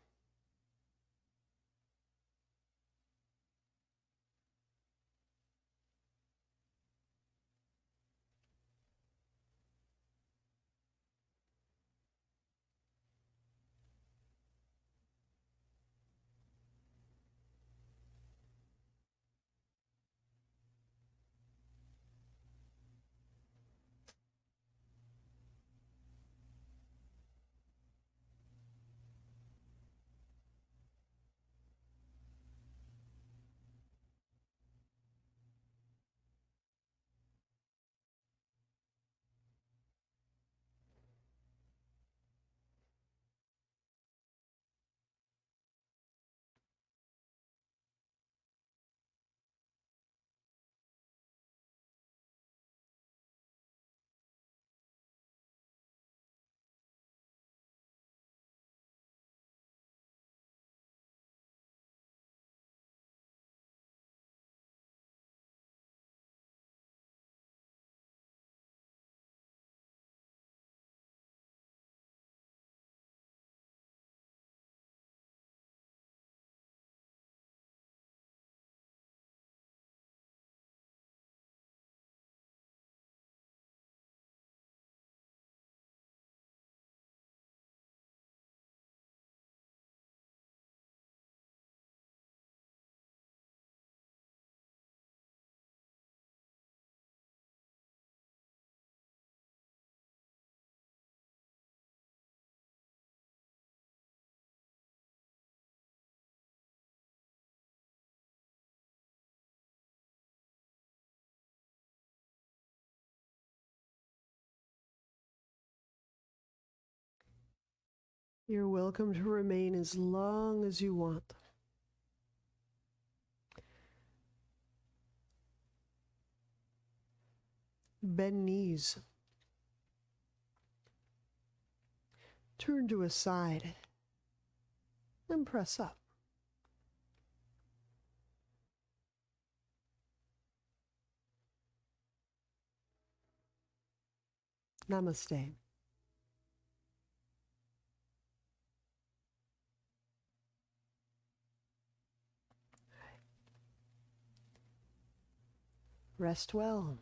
You're welcome to remain as long as you want. Bend knees. Turn to a side and press up. Namaste. Rest well.